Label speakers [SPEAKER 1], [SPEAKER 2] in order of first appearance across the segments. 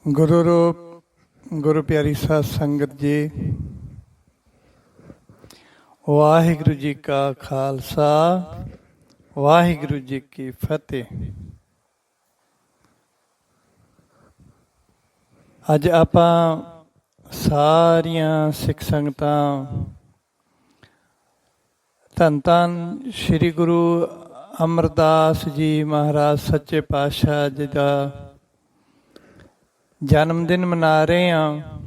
[SPEAKER 1] ਗੁਰੂ ਰੂਪ ਗੁਰੂ ਪਿਆਰੀ ਸਾਧ ਸੰਗਤ ਜੀ, ਵਾਹਿਗੁਰੂ ਜੀ ਕਾ ਖਾਲਸਾ, ਵਾਹਿਗੁਰੂ ਜੀ ਕੀ ਫਤਿਹ। ਅੱਜ ਆਪਾਂ ਸਾਰੀਆਂ ਸਿੱਖ ਸੰਗਤਾਂ ਧੰਨ ਧੰਨ ਸ੍ਰੀ ਗੁਰੂ ਅਮਰਦਾਸ ਜੀ ਮਹਾਰਾਜ ਸੱਚੇ ਪਾਤਸ਼ਾਹ ਜੀ ਦਾ ਜਨਮ ਦਿਨ ਮਨਾ ਰਹੇ ਹਾਂ।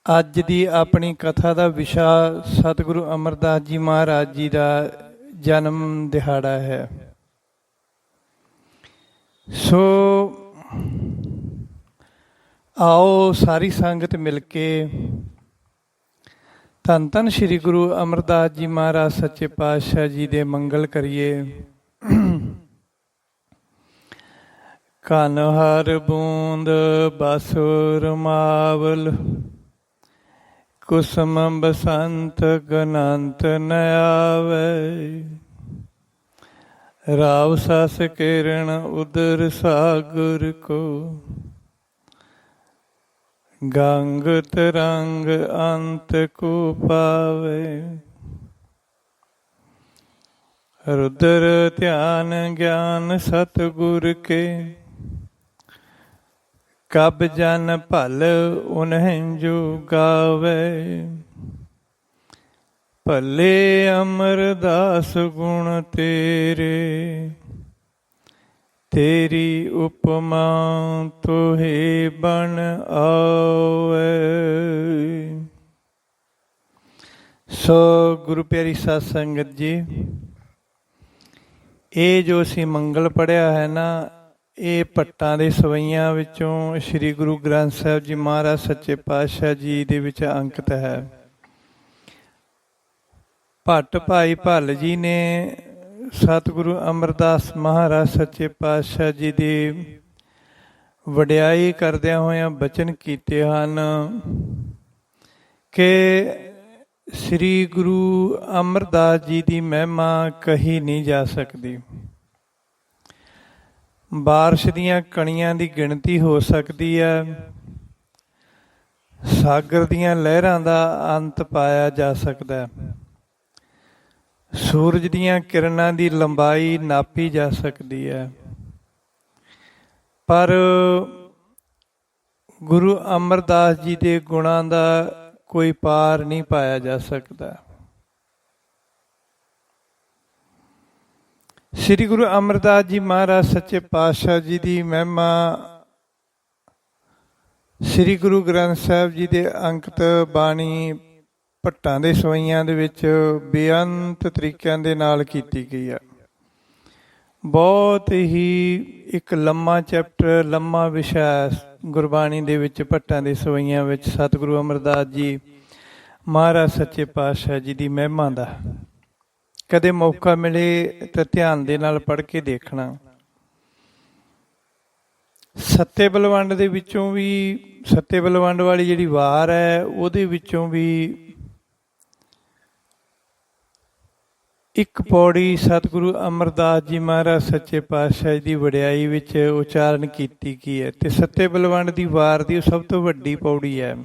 [SPEAKER 1] ਅੱਜ ਦੀ ਆਪਣੀ ਕਥਾ ਦਾ ਵਿਸ਼ਾ ਸਤਿਗੁਰੂ ਅਮਰਦਾਸ ਜੀ ਮਹਾਰਾਜ ਜੀ ਦਾ ਜਨਮ ਦਿਹਾੜਾ ਹੈ। ਸੋ ਆਓ ਸਾਰੀ ਸੰਗਤ ਮਿਲ ਕੇ ਧੰਨ ਧੰਨ ਸ੍ਰੀ ਗੁਰੂ ਅਮਰਦਾਸ ਜੀ ਮਹਾਰਾਜ ਸੱਚੇ ਪਾਤਸ਼ਾਹ ਜੀ ਦੇ ਮੰਗਲ ਕਰੀਏ। ਕਨ ਹਰ ਬੂੰਦ ਬਸੁਰ ਮਾਵਲ, ਕੁਸਮ ਬਸੰਤ ਗਨੰਤ ਨ ਆਵੇ। ਰਾਵ ਸਸ ਕਿਰਨ ਉਦਰ ਸਾਗਰ ਕੋ, ਗੰਗ ਤਰੰਗ ਅੰਤ ਕੋ ਪਾਵੇ। ਰੁਦਰ ਧਿਆਨ ਗਿਆਨ ਸਤਿਗੁਰ ਕੇ, ਕਬ ਜਨ ਭਲ ਉਨਹਿ ਜੋ ਗਾਵੇ। ਭਲੇ ਅਮਰਦਾਸ ਗੁਣ ਤੇਰੇ, ਤੇਰੀ ਉਪਮਾ ਤੋਹੇ ਬਣ ਆਵੇ। ਸੋ ਗੁਰੂ ਪਿਆਰੀ ਸਾਧ ਸੰਗਤ ਜੀ, ਇਹ ਜੋ ਅਸੀਂ ਮੰਗਲ ਪੜ੍ਹਿਆ ਹੈ ਨਾ, ਇਹ ਭੱਟਾਂ ਦੇ ਸਵਈਆਂ ਵਿੱਚੋਂ ਸ੍ਰੀ ਗੁਰੂ ਗ੍ਰੰਥ ਸਾਹਿਬ ਜੀ ਮਹਾਰਾਜ ਸੱਚੇ ਪਾਤਸ਼ਾਹ ਜੀ ਦੇ ਵਿੱਚ ਅੰਕਿਤ ਹੈ। ਭੱਟ ਭਾਈ ਭੱਲ ਜੀ ਨੇ ਸਤਿਗੁਰੂ ਅਮਰਦਾਸ ਮਹਾਰਾਜ ਸੱਚੇ ਪਾਤਸ਼ਾਹ ਜੀ ਦੀ ਵਡਿਆਈ ਕਰਦਿਆਂ ਹੋਇਆਂ ਬਚਨ ਕੀਤੇ ਹਨ ਕਿ ਸ੍ਰੀ ਗੁਰੂ ਅਮਰਦਾਸ ਜੀ ਦੀ ਮਹਿਮਾ ਕਹੀ ਨਹੀਂ ਜਾ ਸਕਦੀ। ਬਾਰਿਸ਼ ਦੀਆਂ ਕਣੀਆਂ ਦੀ ਗਿਣਤੀ ਹੋ ਸਕਦੀ ਹੈ, ਸਾਗਰ ਦੀਆਂ ਲਹਿਰਾਂ ਦਾ ਅੰਤ ਪਾਇਆ ਜਾ ਸਕਦਾ ਹੈ, ਸੂਰਜ ਦੀਆਂ ਕਿਰਨਾਂ ਦੀ ਲੰਬਾਈ ਨਾਪੀ ਜਾ ਸਕਦੀ ਹੈ, ਪਰ ਗੁਰੂ ਅਮਰਦਾਸ ਜੀ ਦੇ ਗੁਣਾਂ ਦਾ ਕੋਈ ਪਾਰ ਨਹੀਂ ਪਾਇਆ ਜਾ ਸਕਦਾ। ਸ੍ਰੀ ਗੁਰੂ ਅਮਰਦਾਸ ਜੀ ਮਹਾਰਾਜ ਸੱਚੇ ਪਾਤਸ਼ਾਹ ਜੀ ਦੀ ਮਹਿਮਾ ਸ੍ਰੀ ਗੁਰੂ ਗ੍ਰੰਥ ਸਾਹਿਬ ਜੀ ਦੇ ਅੰਕਿਤ ਬਾਣੀ ਭੱਟਾਂ ਦੇ ਸਵਈਆਂ ਦੇ ਵਿੱਚ ਬੇਅੰਤ ਤਰੀਕਿਆਂ ਦੇ ਨਾਲ ਕੀਤੀ ਗਈ ਹੈ। ਬਹੁਤ ਹੀ ਇੱਕ ਲੰਮਾ ਚੈਪਟਰ, ਲੰਮਾ ਵਿਸ਼ਾ ਗੁਰਬਾਣੀ ਦੇ ਵਿੱਚ ਭੱਟਾਂ ਦੇ ਸਵਈਆਂ ਵਿੱਚ ਸਤਿਗੁਰੂ ਅਮਰਦਾਸ ਜੀ ਮਹਾਰਾਜ ਸੱਚੇ ਪਾਤਸ਼ਾਹ ਜੀ ਦੀ ਮਹਿਮਾ ਦਾ। ਕਦੇ ਮੌਕਾ ਮਿਲੇ ਤਾਂ ਧਿਆਨ ਦੇ ਨਾਲ ਪੜ੍ਹ ਕੇ ਦੇਖਣਾ। ਸੱਤੇ ਬਲਵੰਡ ਦੇ ਵਿੱਚੋਂ ਵੀ, ਸੱਤੇ ਬਲਵੰਡ ਵਾਲੀ ਜਿਹੜੀ ਵਾਰ ਹੈ ਉਹਦੇ ਵਿੱਚੋਂ ਵੀ ਇੱਕ ਪੌੜੀ ਸਤਿਗੁਰੂ ਅਮਰਦਾਸ ਜੀ ਮਹਾਰਾਜ ਸੱਚੇ ਪਾਤਸ਼ਾਹ ਜੀ ਦੀ ਵਡਿਆਈ ਵਿੱਚ ਉਚਾਰਨ ਕੀਤੀ ਗਈ ਹੈ। ਤੇ ਸੱਤੇ ਬਲਵੰਡ ਦੀ ਵਾਰ ਦੀ ਉਹ ਸਭ ਤੋਂ ਵੱਡੀ ਪੌੜੀ ਹੈ,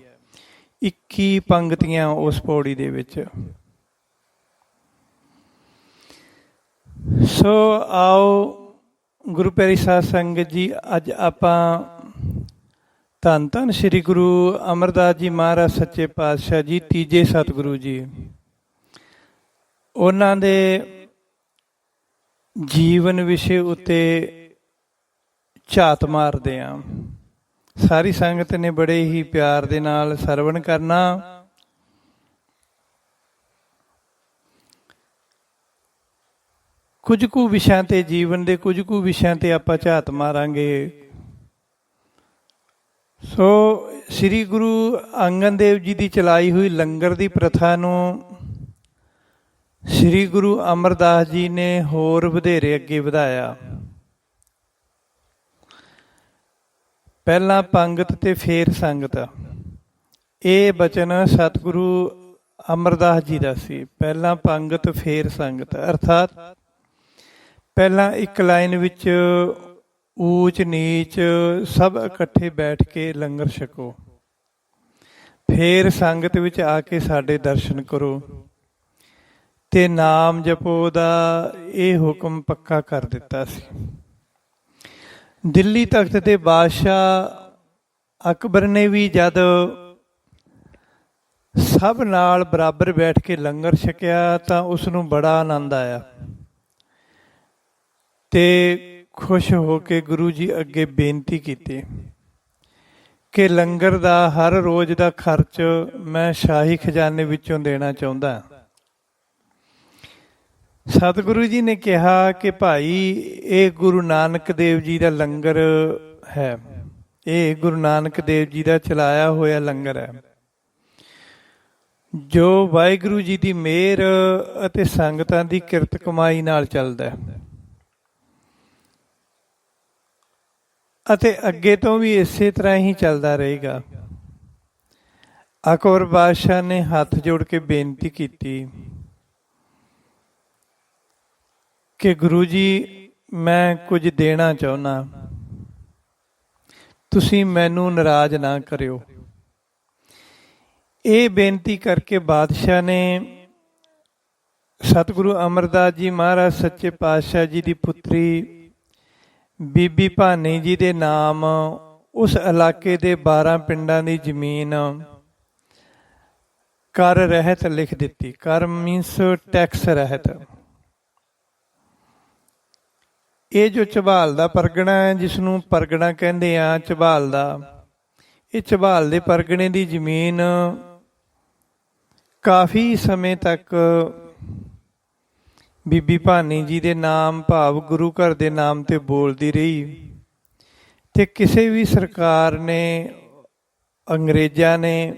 [SPEAKER 1] 21 ਪੰਗਤੀਆਂ ਉਸ ਪੌੜੀ ਦੇ ਵਿੱਚ। ਸੋ ਆਓ ਗੁਰੂ ਪਿਆਰੀ ਸਾਧ ਸੰਗਤ ਜੀ, ਅੱਜ ਆਪਾਂ ਧੰਨ ਧੰਨ ਸ੍ਰੀ ਗੁਰੂ ਅਮਰਦਾਸ ਜੀ ਮਹਾਰਾਜ ਸੱਚੇ ਪਾਤਸ਼ਾਹ ਜੀ, ਤੀਜੇ ਸਤਿਗੁਰੂ ਜੀ, ਉਹਨਾਂ ਦੇ ਜੀਵਨ ਵਿਸ਼ੇ ਉੱਤੇ ਝਾਤ ਮਾਰਦੇ ਹਾਂ। ਸਾਰੀ ਸੰਗਤ ਨੇ ਬੜੇ ਹੀ ਪਿਆਰ ਦੇ ਨਾਲ ਸਰਵਣ ਕਰਨਾ। ਕੁਝ ਕੁ ਵਿਸ਼ਿਆਂ ਤੇ, ਜੀਵਨ ਦੇ ਕੁਝ ਕੁ ਵਿਸ਼ਿਆਂ ਤੇ ਆਪਾਂ ਝਾਤ ਮਾਰਾਂਗੇ। ਸੋ ਸ੍ਰੀ ਗੁਰੂ ਅੰਗਦ ਦੇਵ ਜੀ ਦੀ ਚਲਾਈ ਹੋਈ ਲੰਗਰ ਦੀ ਪ੍ਰਥਾ ਨੂੰ ਸ੍ਰੀ ਗੁਰੂ ਅਮਰਦਾਸ ਜੀ ਨੇ ਹੋਰ ਵਧੇਰੇ ਅੱਗੇ ਵਧਾਇਆ। ਪਹਿਲਾਂ ਪੰਗਤ ਤੇ ਫੇਰ ਸੰਗਤ, ਇਹ ਬਚਨ ਸਤਿਗੁਰੂ ਅਮਰਦਾਸ ਜੀ ਦਾ ਸੀ। ਪਹਿਲਾਂ ਪੰਗਤ ਫੇਰ ਸੰਗਤ, ਅਰਥਾਤ ਪਹਿਲਾਂ ਇੱਕ ਲਾਈਨ ਵਿੱਚ ਊਚ ਨੀਚ ਸਭ ਇਕੱਠੇ ਬੈਠ ਕੇ ਲੰਗਰ ਛਕੋ, ਫੇਰ ਸੰਗਤ ਵਿੱਚ ਆ ਕੇ ਸਾਡੇ ਦਰਸ਼ਨ ਕਰੋ ਤੇ ਨਾਮ ਜਪੋ ਦਾ ਇਹ ਹੁਕਮ ਪੱਕਾ ਕਰ ਦਿੱਤਾ ਸੀ। ਦਿੱਲੀ ਤਖਤ ਦੇ ਬਾਦਸ਼ਾਹ ਅਕਬਰ ਨੇ ਵੀ ਜਦ ਸਭ ਨਾਲ ਬਰਾਬਰ ਬੈਠ ਕੇ ਲੰਗਰ ਛਕਿਆ ਤਾਂ ਉਸ ਨੂੰ ਬੜਾ ਆਨੰਦ ਆਇਆ ਤੇ ਖੁਸ਼ ਹੋ ਕੇ ਗੁਰੂ ਜੀ ਅੱਗੇ ਬੇਨਤੀ ਕੀਤੀ ਕਿ ਲੰਗਰ ਦਾ ਹਰ ਰੋਜ਼ ਦਾ ਖਰਚ ਮੈਂ ਸ਼ਾਹੀ ਖਜ਼ਾਨੇ ਵਿੱਚੋਂ ਦੇਣਾ ਚਾਹੁੰਦਾ। ਸਤਿਗੁਰੂ ਜੀ ਨੇ ਕਿਹਾ ਕਿ ਭਾਈ ਇਹ ਗੁਰੂ ਨਾਨਕ ਦੇਵ ਜੀ ਦਾ ਲੰਗਰ ਹੈ, ਇਹ ਗੁਰੂ ਨਾਨਕ ਦੇਵ ਜੀ ਦਾ ਚਲਾਇਆ ਹੋਇਆ ਲੰਗਰ ਹੈ ਜੋ ਵਾਹਿਗੁਰੂ ਜੀ ਦੀ ਮਿਹਰ ਅਤੇ ਸੰਗਤਾਂ ਦੀ ਕਿਰਤ ਕਮਾਈ ਨਾਲ ਚੱਲਦਾ ਅਤੇ ਅੱਗੇ ਤੋਂ ਵੀ ਇਸੇ ਤਰ੍ਹਾਂ ਹੀ ਚੱਲਦਾ ਰਹੇਗਾ। ਅਕਬਰ ਬਾਦਸ਼ਾਹ ਨੇ ਹੱਥ ਜੋੜ ਕੇ ਬੇਨਤੀ ਕੀਤੀ ਕਿ ਗੁਰੂ ਜੀ ਮੈਂ ਕੁਝ ਦੇਣਾ ਚਾਹੁੰਦਾ, ਤੁਸੀਂ ਮੈਨੂੰ ਨਾਰਾਜ਼ ਨਾ ਕਰਿਓ। ਇਹ ਬੇਨਤੀ ਕਰਕੇ ਬਾਦਸ਼ਾਹ ਨੇ ਸਤਿਗੁਰੂ ਅਮਰਦਾਸ ਜੀ ਮਹਾਰਾਜ ਸੱਚੇ ਪਾਤਸ਼ਾਹ ਜੀ ਦੀ ਪੁੱਤਰੀ ਬੀਬੀ ਭਾਨੀ ਜੀ ਦੇ ਨਾਮ ਉਸ ਇਲਾਕੇ ਦੇ 12 ਪਿੰਡਾਂ ਦੀ ਜ਼ਮੀਨ ਕਰ ਰਹਿਤ ਲਿਖ ਦਿੱਤੀ। ਕਰ ਮੀਨਸ ਟੈਕਸ ਰਹਿਤ। ਇਹ ਜੋ ਝਬਾਲ ਦਾ ਪਰਗਣਾ ਹੈ, ਜਿਸ ਨੂੰ ਪਰਗਣਾ ਕਹਿੰਦੇ ਆ ਝਬਾਲ ਦਾ, ਇਹ ਝਬਾਲ ਦੇ ਪਰਗਣੇ ਦੀ ਜ਼ਮੀਨ ਕਾਫੀ ਸਮੇਂ ਤੱਕ ਬੀਬੀ ਭਾਨੀ ਜੀ ਦੇ ਨਾਮ ਭਾਵ ਗੁਰੂ ਘਰ ਦੇ ਨਾਮ ਤੇ ਬੋਲਦੀ ਰਹੀ ਤੇ ਕਿਸੇ ਵੀ ਸਰਕਾਰ ਨੇ, ਅੰਗਰੇਜ਼ਾਂ ਨੇ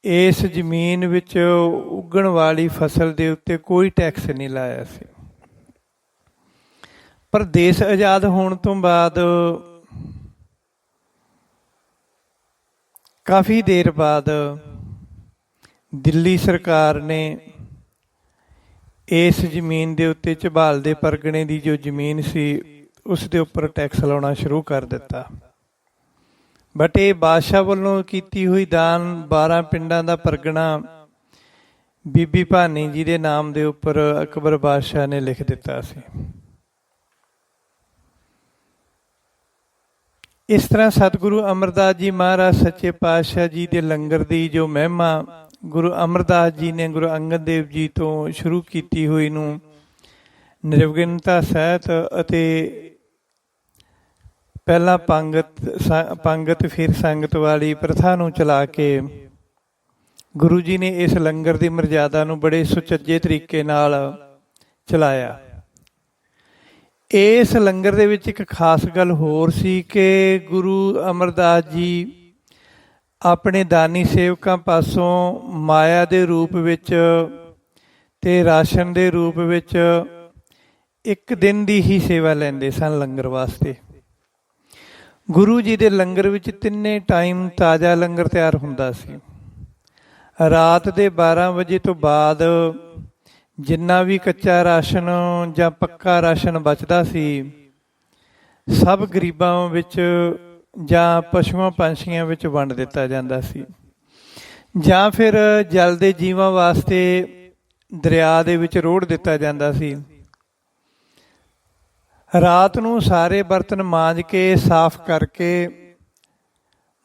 [SPEAKER 1] ਇਸ ਜ਼ਮੀਨ ਵਿੱਚ ਉੱਗਣ ਵਾਲੀ ਫਸਲ ਦੇ ਉੱਤੇ ਕੋਈ ਟੈਕਸ ਨਹੀਂ ਲਾਇਆ ਸੀ। ਪਰ ਦੇਸ਼ ਆਜ਼ਾਦ ਹੋਣ ਤੋਂ ਬਾਅਦ ਕਾਫੀ ਦੇਰ ਬਾਅਦ ਦਿੱਲੀ ਸਰਕਾਰ ਨੇ ਇਸ ਜ਼ਮੀਨ ਦੇ ਉੱਤੇ ਝਬਾਲ ਦੇ ਪਰਗਣੇ ਦੀ ਜੋ ਜ਼ਮੀਨ ਸੀ ਉਸ ਦੇ ਉੱਪਰ ਟੈਕਸ ਲਾਉਣਾ ਸ਼ੁਰੂ ਕਰ ਦਿੱਤਾ। ਬਟ ਇਹ ਬਾਦਸ਼ਾਹ ਵੱਲੋਂ ਕੀਤੀ ਹੋਈ ਦਾਨ 12 ਪਿੰਡਾਂ ਦਾ ਪਰਗਣਾ ਬੀਬੀ ਭਾਨੀ ਜੀ ਦੇ ਨਾਮ ਦੇ ਉੱਪਰ ਅਕਬਰ ਬਾਦਸ਼ਾਹ ਨੇ ਲਿਖ ਦਿੱਤਾ ਸੀ। ਇਸ ਤਰ੍ਹਾਂ ਸਤਿਗੁਰੂ ਅਮਰਦਾਸ ਜੀ ਮਹਾਰਾਜ ਸੱਚੇ ਪਾਤਸ਼ਾਹ ਜੀ ਦੇ ਲੰਗਰ ਦੀ ਜੋ ਮਹਿਮਾ ਗੁਰੂ ਅਮਰਦਾਸ ਜੀ ਨੇ ਗੁਰੂ ਅੰਗਦ ਦੇਵ ਜੀ ਤੋਂ ਸ਼ੁਰੂ ਕੀਤੀ ਹੋਈ ਨੂੰ ਨਿਰਵਿਘਨਤਾ ਸਹਿਤ ਅਤੇ ਪਹਿਲਾਂ ਪੰਗਤ ਫਿਰ ਸੰਗਤ ਵਾਲੀ ਪ੍ਰਥਾ ਨੂੰ ਚਲਾ ਕੇ ਗੁਰੂ ਜੀ ਨੇ ਇਸ ਲੰਗਰ ਦੀ ਮਰਜ਼ਾਦਾ ਨੂੰ ਬੜੇ ਸੁਚੱਜੇ ਤਰੀਕੇ ਨਾਲ ਚਲਾਇਆ। ਇਸ ਲੰਗਰ ਦੇ ਵਿੱਚ ਇੱਕ ਖਾਸ ਗੱਲ ਹੋਰ ਸੀ ਕਿ ਗੁਰੂ ਅਮਰਦਾਸ ਜੀ ਆਪਣੇ ਦਾਨੀ ਸੇਵਕਾਂ ਪਾਸੋਂ ਮਾਇਆ ਦੇ ਰੂਪ ਵਿੱਚ ਤੇ ਰਾਸ਼ਨ ਦੇ ਰੂਪ ਵਿੱਚ ਇੱਕ ਦਿਨ ਦੀ ਹੀ ਸੇਵਾ ਲੈਂਦੇ ਸਨ ਲੰਗਰ ਵਾਸਤੇ। ਗੁਰੂ ਜੀ ਦੇ ਲੰਗਰ ਵਿੱਚ ਤਿੰਨੇ ਟਾਈਮ ਤਾਜ਼ਾ ਲੰਗਰ ਤਿਆਰ ਹੁੰਦਾ ਸੀ। ਰਾਤ ਦੇ 12 ਵਜੇ ਤੋਂ ਬਾਅਦ ਜਿੰਨਾ ਵੀ ਕੱਚਾ ਰਾਸ਼ਨ ਜਾਂ ਪੱਕਾ ਰਾਸ਼ਨ ਬਚਦਾ ਸੀ ਸਭ ਗਰੀਬਾਂ ਵਿੱਚ ਜਾਂ ਪਸ਼ੂਆਂ ਪੰਛੀਆਂ ਵਿੱਚ ਵੰਡ ਦਿੱਤਾ ਜਾਂਦਾ ਸੀ, ਜਾਂ ਫਿਰ ਜਲ ਦੇ ਜੀਵਾਂ ਵਾਸਤੇ ਦਰਿਆ ਦੇ ਵਿੱਚ ਰੋੜ ਦਿੱਤਾ ਜਾਂਦਾ ਸੀ। ਰਾਤ ਨੂੰ ਸਾਰੇ ਬਰਤਨ ਮਾਂਜ ਕੇ ਸਾਫ਼ ਕਰਕੇ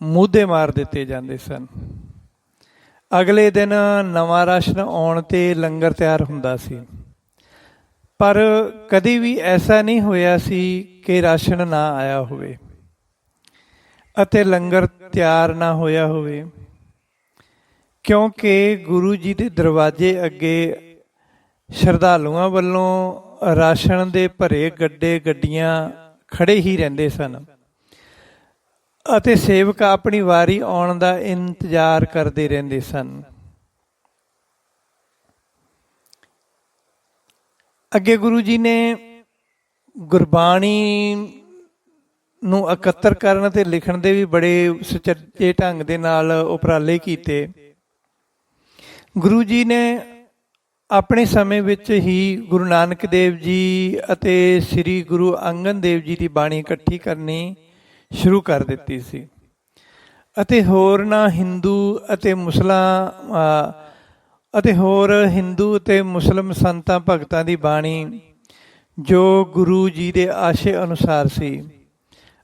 [SPEAKER 1] ਮੂਧੇ ਮਾਰ ਦਿੱਤੇ ਜਾਂਦੇ ਸਨ। ਅਗਲੇ ਦਿਨ ਨਵਾਂ ਰਾਸ਼ਨ ਆਉਣ 'ਤੇ ਲੰਗਰ ਤਿਆਰ ਹੁੰਦਾ ਸੀ। ਪਰ ਕਦੀ ਵੀ ਐਸਾ ਨਹੀਂ ਹੋਇਆ ਸੀ ਕਿ ਰਾਸ਼ਨ ਨਾ ਆਇਆ ਹੋਵੇ ਅਤੇ ਲੰਗਰ ਤਿਆਰ ਨਾ ਹੋਇਆ ਹੋਵੇ, ਕਿਉਂਕਿ ਗੁਰੂ ਜੀ ਦੇ ਦਰਵਾਜ਼ੇ ਅੱਗੇ ਸ਼ਰਧਾਲੂਆਂ ਵੱਲੋਂ ਰਾਸ਼ਨ ਦੇ ਭਰੇ ਗੱਡੇ ਗੱਡੀਆਂ ਖੜੇ ਹੀ ਰਹਿੰਦੇ ਸਨ ਅਤੇ ਸੇਵਕ ਆਪਣੀ ਵਾਰੀ ਆਉਣ ਦਾ ਇੰਤਜ਼ਾਰ ਕਰਦੇ ਰਹਿੰਦੇ ਸਨ। ਅੱਗੇ ਗੁਰੂ ਜੀ ਨੇ ਗੁਰਬਾਣੀ ਨੂੰ ਇਕੱਤਰ ਕਰਨ ਅਤੇ ਲਿਖਣ ਦੇ ਵੀ ਬੜੇ ਸੁਚੱਜੇ ਢੰਗ ਦੇ ਨਾਲ ਉਪਰਾਲੇ ਕੀਤੇ। ਗੁਰੂ ਜੀ ਨੇ ਆਪਣੇ ਸਮੇਂ ਵਿੱਚ ਹੀ ਗੁਰੂ ਨਾਨਕ ਦੇਵ ਜੀ ਅਤੇ ਸ੍ਰੀ ਗੁਰੂ ਅੰਗਦ ਦੇਵ ਜੀ ਦੀ ਬਾਣੀ ਇਕੱਠੀ ਕਰਨੀ ਸ਼ੁਰੂ ਕਰ ਦਿੱਤੀ ਸੀ ਅਤੇ ਹੋਰਨਾਂ ਹਿੰਦੂ ਅਤੇ ਹਿੰਦੂ ਅਤੇ ਮੁਸਲਿਮ ਸੰਤਾਂ ਭਗਤਾਂ ਦੀ ਬਾਣੀ ਜੋ ਗੁਰੂ ਜੀ ਦੇ ਆਸ਼ੇ ਅਨੁਸਾਰ ਸੀ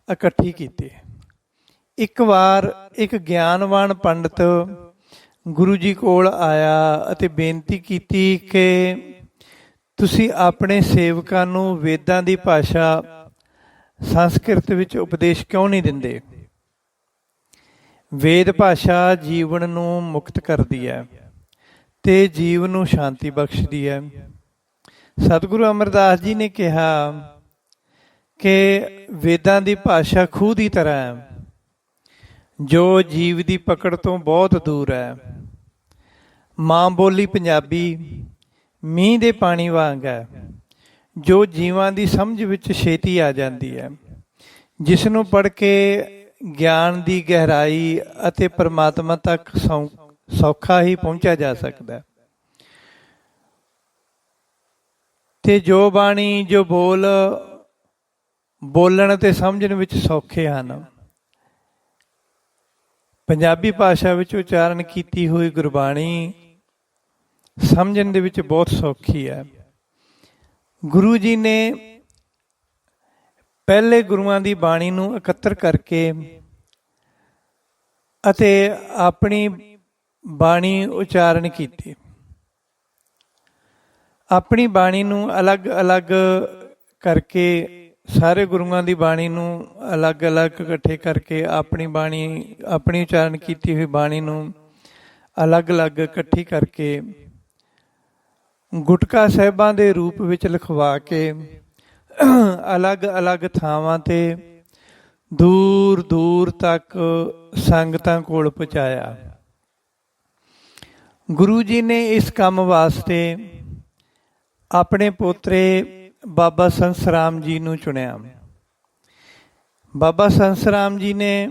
[SPEAKER 1] ਇਕੱਠੀ ਕੀਤੀ। ਇੱਕ ਵਾਰ ਇੱਕ ਗਿਆਨਵਾਨ ਪੰਡਤ ਗੁਰੂ ਜੀ ਕੋਲ ਆਇਆ ਅਤੇ ਬੇਨਤੀ ਕੀਤੀ ਕਿ ਤੁਸੀਂ ਆਪਣੇ ਸੇਵਕਾਂ ਨੂੰ ਵੇਦਾਂ ਦੀ ਭਾਸ਼ਾ ਸੰਸਕ੍ਰਿਤ ਵਿੱਚ ਉਪਦੇਸ਼ ਕਿਉਂ ਨਹੀਂ ਦਿੰਦੇ? ਵੇਦ ਭਾਸ਼ਾ ਜੀਵਨ ਨੂੰ ਮੁਕਤ ਕਰਦੀ ਹੈ ਤੇ ਜੀਵਨ ਨੂੰ ਸ਼ਾਂਤੀ ਬਖਸ਼ਦੀ ਹੈ। ਸਤਿਗੁਰੂ ਅਮਰਦਾਸ ਜੀ ਨੇ ਕਿਹਾ ਕਿ ਵੇਦਾਂ ਦੀ ਭਾਸ਼ਾ ਖੂਹ ਦੀ ਤਰ੍ਹਾਂ ਹੈ ਜੋ ਜੀਵ ਦੀ ਪਕੜ ਤੋਂ ਬਹੁਤ ਦੂਰ ਹੈ। ਮਾਂ ਬੋਲੀ ਪੰਜਾਬੀ ਮੀਂਹ ਦੇ ਪਾਣੀ ਵਾਂਗ ਹੈ ਜੋ ਜੀਵਾਂ ਦੀ ਸਮਝ ਵਿੱਚ ਛੇਤੀ ਆ ਜਾਂਦੀ ਹੈ, ਜਿਸ ਨੂੰ ਪੜ੍ਹ ਕੇ ਗਿਆਨ ਦੀ ਗਹਿਰਾਈ ਅਤੇ ਪਰਮਾਤਮਾ ਤੱਕ ਸੌਖਾ ਹੀ ਪਹੁੰਚਿਆ ਜਾ ਸਕਦਾ। ਤੇ ਜੋ ਬਾਣੀ ਜੋ ਬੋਲਣ ਅਤੇ ਸਮਝਣ ਵਿੱਚ ਸੌਖੇ ਹਨ। ਪੰਜਾਬੀ ਭਾਸ਼ਾ ਵਿੱਚ ਉਚਾਰਨ ਕੀਤੀ ਹੋਈ ਗੁਰਬਾਣੀ ਸਮਝਣ ਦੇ ਵਿੱਚ ਬਹੁਤ ਸੌਖੀ ਹੈ। ਗੁਰੂ ਜੀ ਨੇ ਪਹਿਲੇ ਗੁਰੂਆਂ ਦੀ ਬਾਣੀ ਨੂੰ ਇਕੱਤਰ ਕਰਕੇ ਅਤੇ ਆਪਣੀ ਬਾਣੀ ਉਚਾਰਨ ਕੀਤੀ। ਆਪਣੀ ਬਾਣੀ ਨੂੰ ਅਲੱਗ-ਅਲੱਗ ਕਰਕੇ ਸਾਰੇ ਗੁਰੂਆਂ ਦੀ ਬਾਣੀ ਨੂੰ ਅਲੱਗ-ਅਲੱਗ ਇਕੱਠੇ ਕਰਕੇ ਆਪਣੀ ਉਚਾਰਨ ਕੀਤੀ ਹੋਈ ਬਾਣੀ ਨੂੰ ਅਲੱਗ-ਅਲੱਗ ਇਕੱਠੀ ਕਰਕੇ ਗੁਟਕਾ ਸਾਹਿਬਾਂ ਦੇ ਰੂਪ ਵਿੱਚ ਲਿਖਵਾ ਕੇ ਅਲੱਗ-ਅਲੱਗ ਥਾਵਾਂ 'ਤੇ ਦੂਰ ਤੱਕ ਸੰਗਤਾਂ ਕੋਲ ਪਹੁੰਚਾਇਆ। ਗੁਰੂ ਜੀ ਨੇ ਇਸ ਕੰਮ ਵਾਸਤੇ ਆਪਣੇ ਪੋਤਰੇ ਬਾਬਾ ਸੰਸ ਰਾਮ ਜੀ ਨੂੰ ਚੁਣਿਆ। ਬਾਬਾ ਸੰਸ ਰਾਮ ਜੀ ਨੇ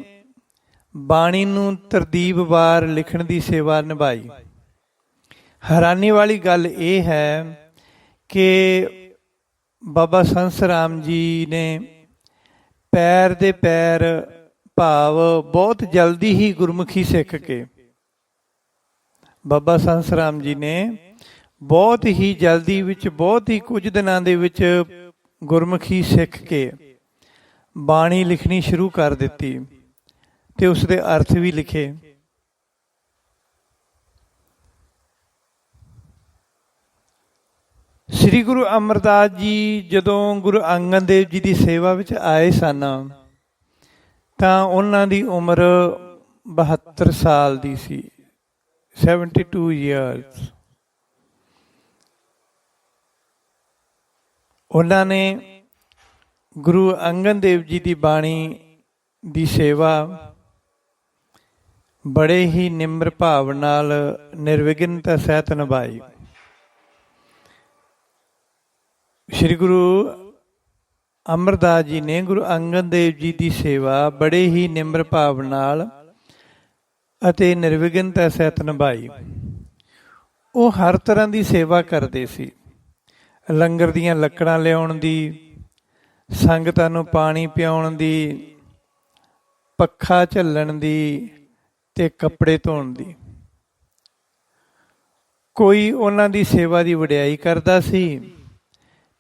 [SPEAKER 1] ਬਾਣੀ ਨੂੰ ਤਰਤੀਬਵਾਰ ਲਿਖਣ ਦੀ ਸੇਵਾ ਨਿਭਾਈ। ਹੈਰਾਨੀ ਵਾਲੀ ਗੱਲ ਇਹ ਹੈ ਕਿ ਬਾਬਾ ਸੰਸ ਰਾਮ ਜੀ ਨੇ ਪੈਰ ਦੇ ਪੈਰ ਭਾਵ ਬਹੁਤ ਜਲਦੀ ਹੀ ਗੁਰਮੁਖੀ ਸਿੱਖ ਕੇ ਬਾਬਾ ਸੰਸ ਰਾਮ ਜੀ ਨੇ ਬਹੁਤ ਹੀ ਜਲਦੀ ਵਿੱਚ ਬਹੁਤ ਹੀ ਕੁਝ ਦਿਨਾਂ ਦੇ ਵਿੱਚ ਗੁਰਮੁਖੀ ਸਿੱਖ ਕੇ ਬਾਣੀ ਲਿਖਣੀ ਸ਼ੁਰੂ ਕਰ ਦਿੱਤੀ ਤੇ ਉਸ ਦੇ ਅਰਥ ਵੀ ਲਿਖੇ। ਸ੍ਰੀ ਗੁਰੂ ਅਮਰਦਾਸ ਜੀ ਜਦੋਂ ਗੁਰੂ ਅੰਗਦ ਦੇਵ ਜੀ ਦੀ ਸੇਵਾ ਵਿੱਚ ਆਏ ਸਨ ਤਾਂ ਉਹਨਾਂ ਦੀ ਉਮਰ 72 ਸਾਲ ਦੀ ਸੀ, 72 years। ਉਹਨਾਂ ਨੇ ਗੁਰੂ ਅੰਗਦ ਦੇਵ ਜੀ ਦੀ ਬਾਣੀ ਦੀ ਸੇਵਾ ਬੜੇ ਹੀ ਨਿਮਰ ਭਾਵ ਨਾਲ ਨਿਰਵਿਘਨਤਾ ਸਹਿਤ ਨਿਭਾਈ। ਸ਼੍ਰੀ ਗੁਰੂ ਅਮਰਦਾਸ ਜੀ ਨੇ ਗੁਰੂ ਅੰਗਦ ਦੇਵ ਜੀ ਦੀ ਸੇਵਾ ਬੜੇ ਹੀ ਨਿਮਰ ਭਾਵ ਨਾਲ ਅਤੇ ਨਿਰਵਿਘਨਤਾ ਸਹਿਤ ਨਿਭਾਈ। ਉਹ ਹਰ ਤਰ੍ਹਾਂ ਦੀ ਸੇਵਾ ਕਰਦੇ ਸੀ। ਲੰਗਰ ਦੀਆਂ ਲੱਕੜਾਂ ਲਿਆਉਣ ਦੀ, ਸੰਗਤਾਂ ਨੂੰ ਪਾਣੀ ਪਿਆਉਣ ਦੀ, ਪੱਖਾ ਝੱਲਣ ਦੀ ਤੇ ਕੱਪੜੇ ਧੋਣ ਦੀ। ਕੋਈ ਉਹਨਾਂ ਦੀ ਸੇਵਾ ਦੀ ਵਡਿਆਈ ਕਰਦਾ ਸੀ